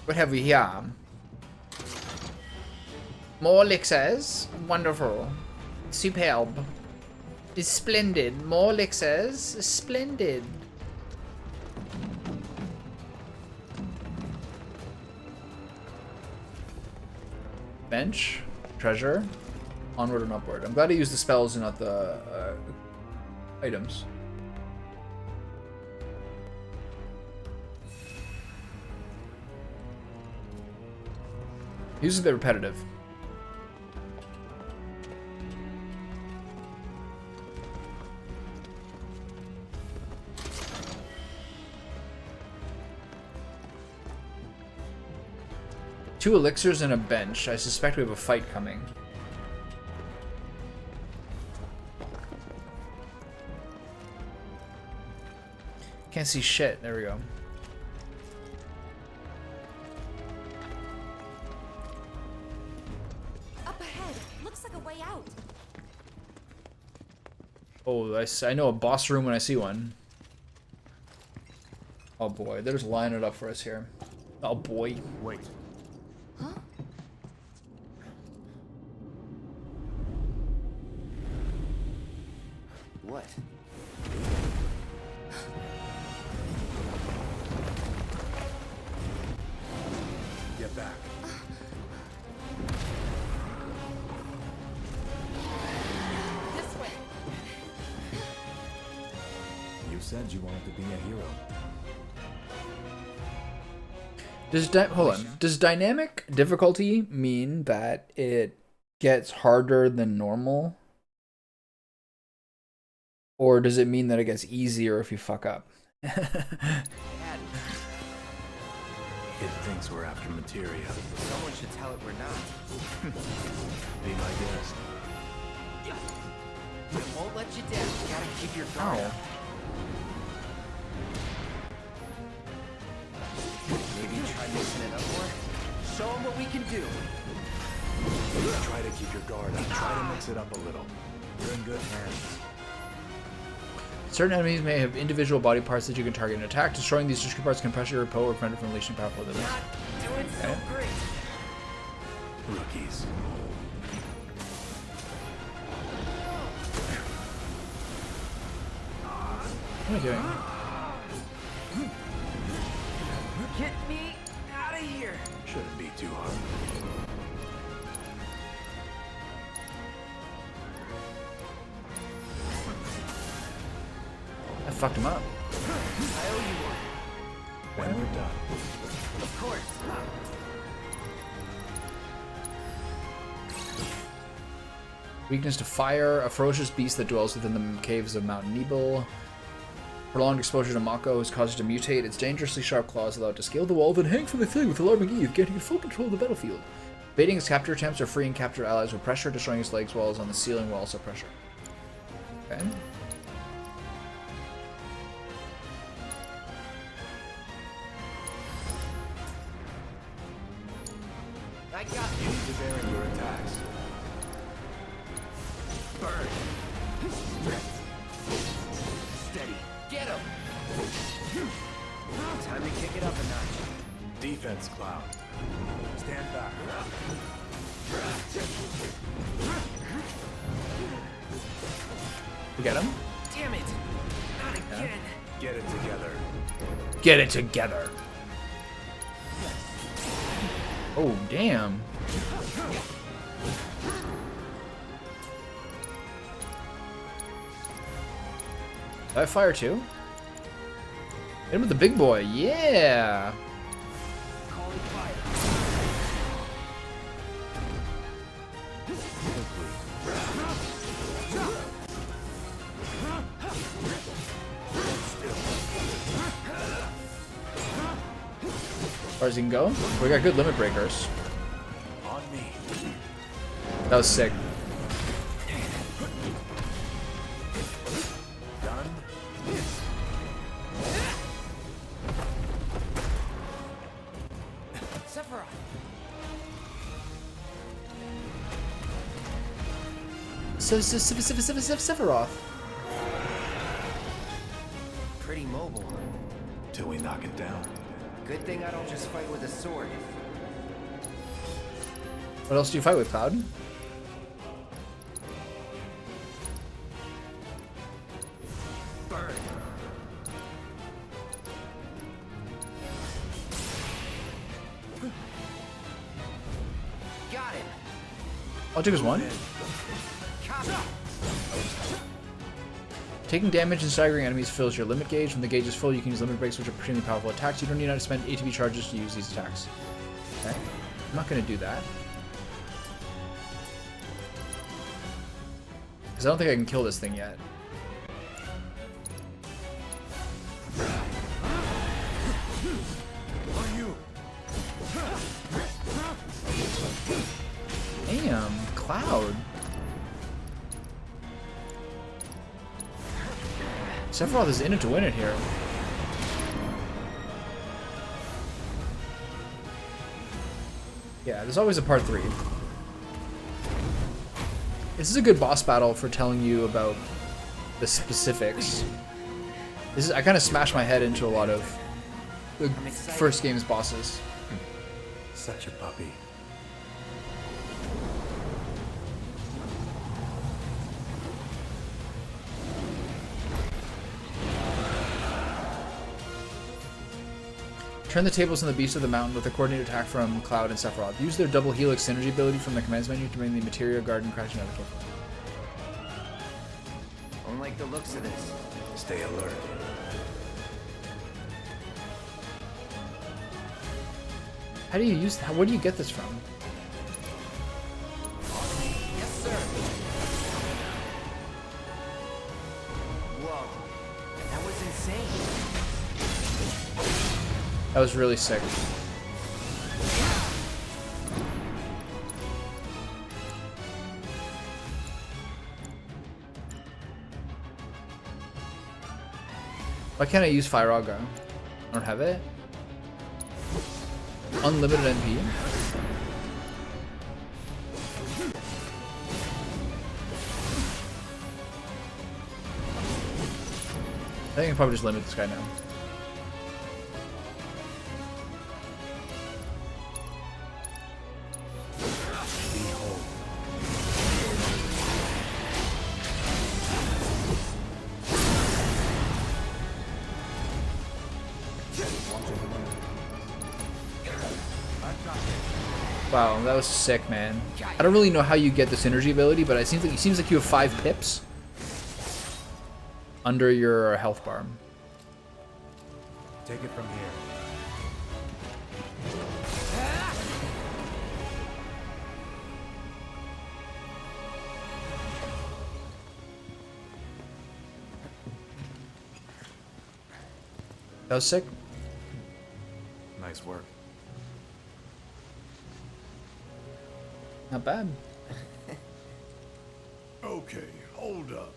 What have we here? More elixirs. Wonderful. Superb. It's splendid. More elixirs. Splendid. Bench. Treasure. Onward and upward. I'm glad I used the spells and not the items. Use a bit repetitive. 2 elixirs and a bench. I suspect we have a fight coming. Can't see shit. There we go. Up ahead. Looks like a way out. Oh, I know a boss room when I see one. Oh boy, they're just lining it up for us here. Oh boy. Wait. Huh? What? Get back. This way. You said you wanted to be a hero. Hold on. Does dynamic difficulty mean that it gets harder than normal? Or does it mean that it gets easier if you fuck up? It thinks we're after materia. Someone should tell it we're not. Be my guest. It won't let you down. You gotta keep your guard up. Maybe try mixing it up more? Show them what we can do. Try to keep your guard up. Try to mix it up a little. You're in good hands. Certain enemies may have individual body parts that you can target and attack. Destroying these discrete parts can pressure your foe or prevent it from unleashing powerful abilities. Not doing so great. Rookies. What am I doing? Get me out of here. Shouldn't be too hard. I fucked him up. I owe you one. When we're done. Of course. Weakness to fire. A ferocious beast that dwells within the caves of Mount Nebel. Prolonged exposure to Mako has caused it to mutate. Its dangerously sharp claws allow it to scale the wall, then hang from the ceiling with alarming ease, getting full control of the battlefield. Baiting its capture attempts or freeing captured allies with pressure, destroying its legs walls on the ceiling will also pressure. Okay. I got you. You need to vary your attacks. Burn. Steady. Get him. Time to kick it up a notch. Defense, Cloud. Stand back. We get him? Damn it. Not again. Get it together. Get it together. Oh, damn. Did I fire too? Hit him with the big boy. Yeah. Calling fire. As far as you can go. We got good limit breakers. On me. That was sick. Done. Sephiroth. Sephiroth. Pretty mobile. Till we knock it down. Good thing I don't just fight with a sword. What else do you fight with, Cloud? Burn. Got him. All it took was one. Copy. Taking damage and staggering enemies fills your limit gauge. When the gauge is full, you can use limit breaks, which are extremely powerful attacks. You don't need to spend ATB charges to use these attacks. Okay. I'm not going to do that. Because I don't think I can kill this thing yet. On you. Cloud. Sephiroth is in it to win it here. Yeah, there's always a part 3. This is a good boss battle for telling you about the specifics. This is, I kind of smashed my head into a lot of the first game's bosses. Such a puppy. Turn the tables on the Beast of the Mountain with a coordinated attack from Cloud and Sephiroth. Use their double helix synergy ability from the commands menu to bring the Materia Garden crashing out of the kill. I don't like the looks of this. Stay alert. How do you use? Where do you get this from? Yes, sir. Whoa, that was insane. That was really sick. Why can't I use Firaga? I don't have it. Unlimited NP. I think I can probably just limit this guy now. Wow, that was sick, man. I don't really know how you get the synergy ability, but it seems like you have 5 pips under your health bar. Take it from here. That was sick. Nice work. Not bad. Okay, hold up.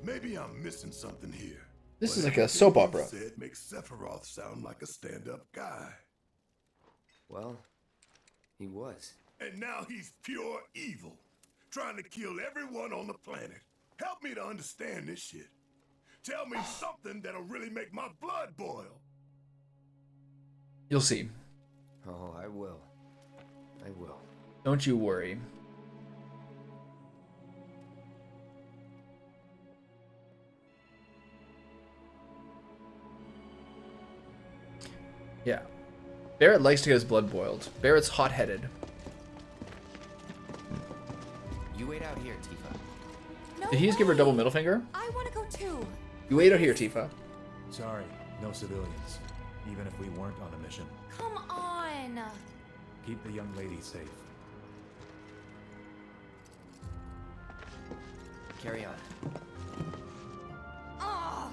Maybe I'm missing something here. This is like a soap opera. Said makes Sephiroth sound like a stand-up guy. Well, he was. And now he's pure evil, trying to kill everyone on the planet. Help me to understand this shit. Tell me something that'll really make my blood boil. You'll see. Oh, I will. I will. Don't you worry. Yeah. Barrett likes to get his blood boiled. Barrett's hot-headed. You wait out here, Tifa. No Did he just give her a double middle finger? I want to go too. You wait out here, Tifa. Sorry, no civilians. Even if we weren't on a mission. Come on. Keep the young lady safe. Carry on. Oh.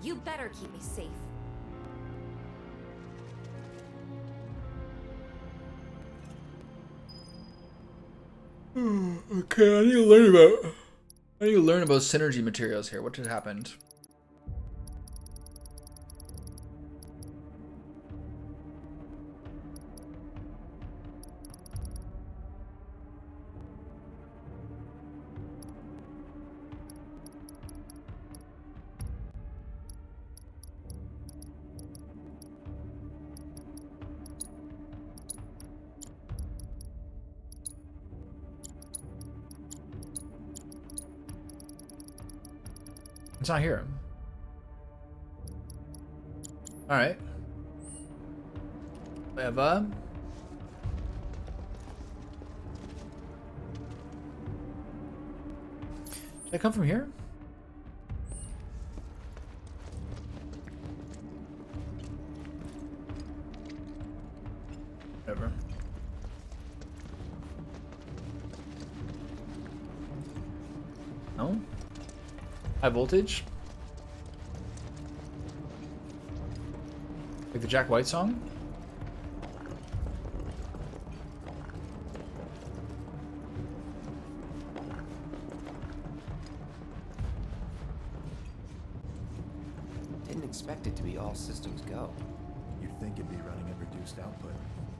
You better keep me safe. Okay, I need to learn about synergy materials here. What just happened? It's not here. Alright. Eva. Did I come from here? Whatever. No? High voltage? Like the Jack White song? Didn't expect it to be all systems go. You'd think it'd be running at reduced output.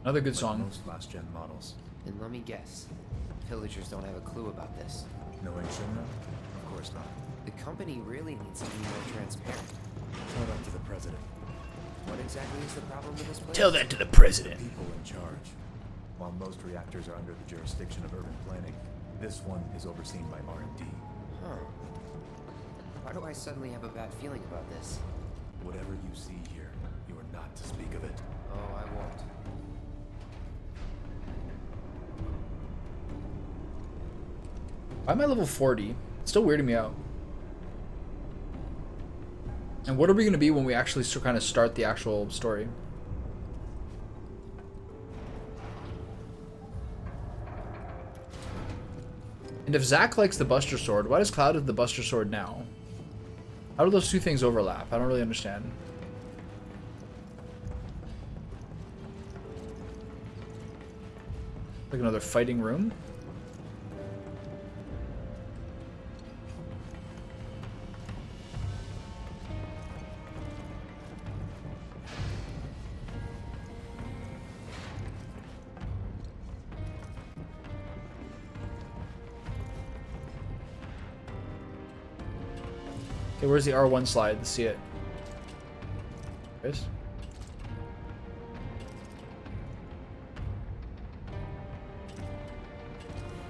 Another good like song. Most last-gen models. And let me guess. Villagers don't have a clue about this. Knowing Shinra? Of course not. The company really needs to be more transparent. Tell that to the president. What exactly is the problem with this place? Tell that to the president. People in charge. While most reactors are under the jurisdiction of urban planning, this one is overseen by R&D. Huh. Why do I suddenly have a bad feeling about this? Whatever you see here, you are not to speak of it. Oh, I won't. Why am I level 40? It's still weirding me out. And what are we going to be when we actually kind of start the actual story? And if Zack likes the Buster Sword, why does Cloud have the Buster Sword now? How do those two things overlap? I don't really understand. Like another fighting room? Okay, where's the R1 slide? Let's see it. There it is.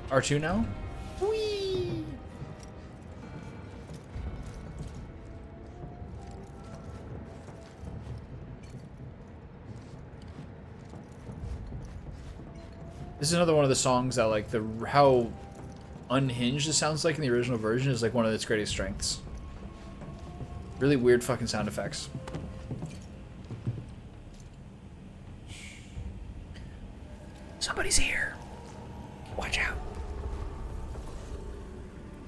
R2 now? Whee! This is another one of the songs that, like, how unhinged it sounds like in the original version is like one of its greatest strengths. Really weird fucking sound effects. Somebody's here. Watch out.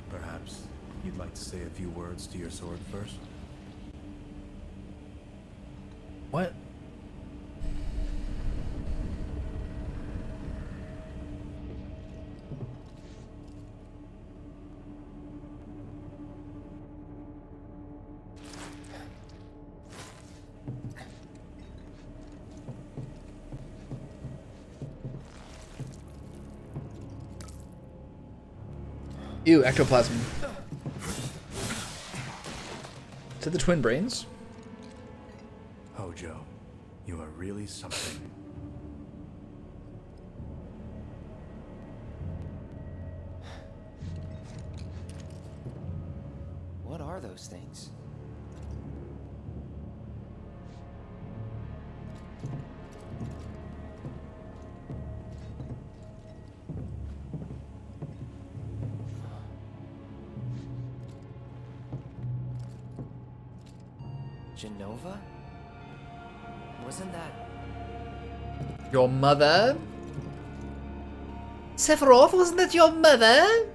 Perhaps you'd like to say a few words to your sword first? What? Ew, ectoplasm. Is it the twin brains? Hojo, you are really something. What are those things? Genova? Wasn't that... Your mother? Sephiroth, wasn't that your mother?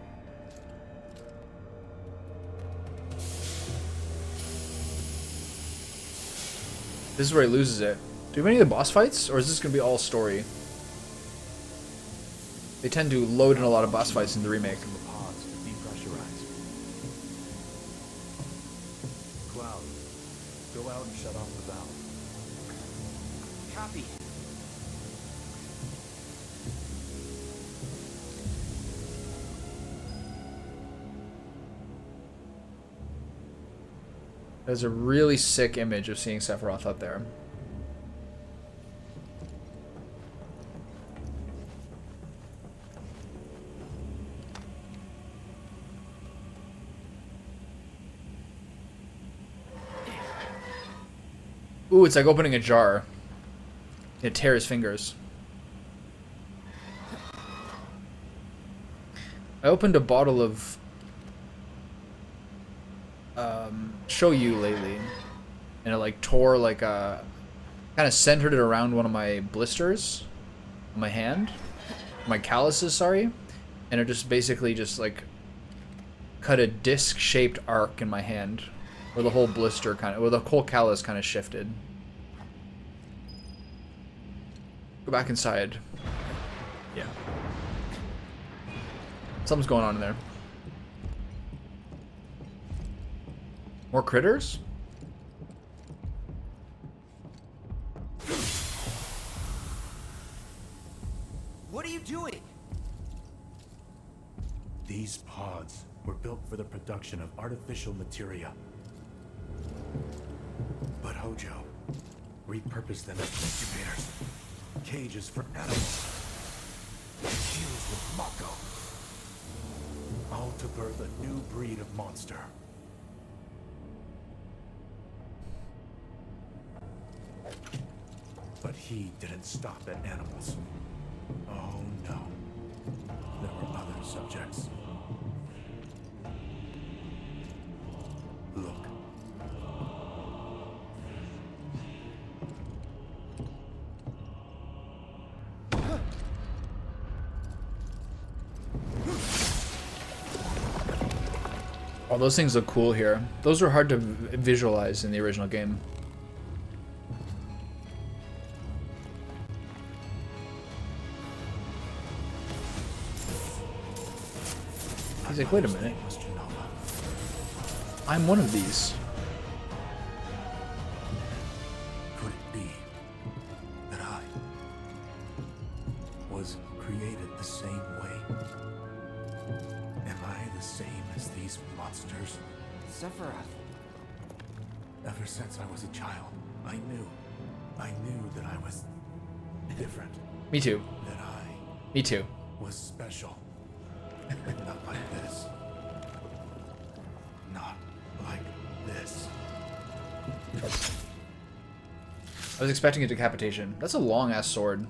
This is where he loses it. Do we have any of the boss fights? Or is this going to be all story? They tend to load in a lot of boss fights in the remake. Pods to depressurize. Cloud, go out and shut off the valve. Copy. There's a really sick image of seeing Sephiroth up there. Ooh, it's like opening a jar. It tears fingers. I opened a bottle of shoyu lately, and it like tore like a kind of centered it around one of my blisters on my hand, my calluses, sorry, and it just basically just like cut a disc-shaped arc in my hand where the whole blister kind of, where the whole callus kind of shifted. Go back inside. Yeah. Something's going on in there. More critters? What are you doing? These pods were built for the production of artificial materia. But Hojo repurposed them as incubators, cages for animals, fused with Mako, all to birth a new breed of monster. But he didn't stop at animals. Oh no. There were other subjects. Look. Oh, those things look cool here. Those were hard to visualize in the original game. He's like, wait a minute. I'm one of these. Could it be that I was created the same way? Am I the same as these monsters? Sephiroth. Ever since I was a child, I knew that I was different. Me too. That I Me too. was special. Not like this. Not like this. I was expecting a decapitation. That's a long ass sword.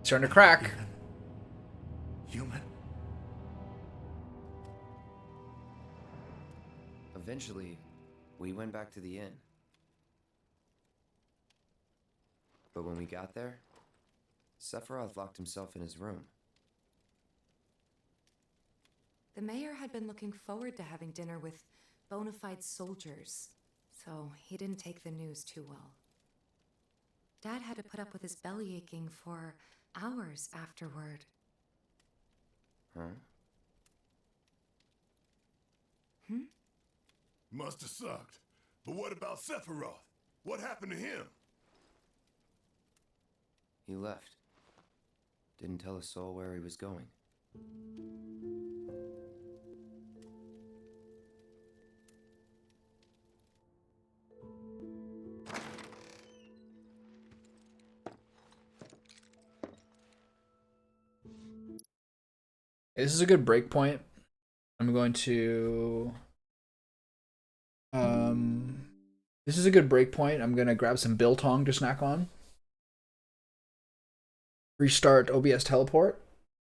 Starting to crack. Human. Eventually, we went back to the inn. But when we got there, Sephiroth locked himself in his room. The mayor had been looking forward to having dinner with bona fide soldiers, so he didn't take the news too well. Dad had to put up with his belly aching for hours afterward. Huh? Must have sucked. But what about Sephiroth? What happened to him? He left. Didn't tell a soul where he was going. This is a good break point. I'm going to this is a good break point. I'm gonna grab some biltong to snack on. Restart OBS teleport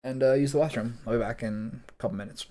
and use the washroom. I'll be back in a couple minutes.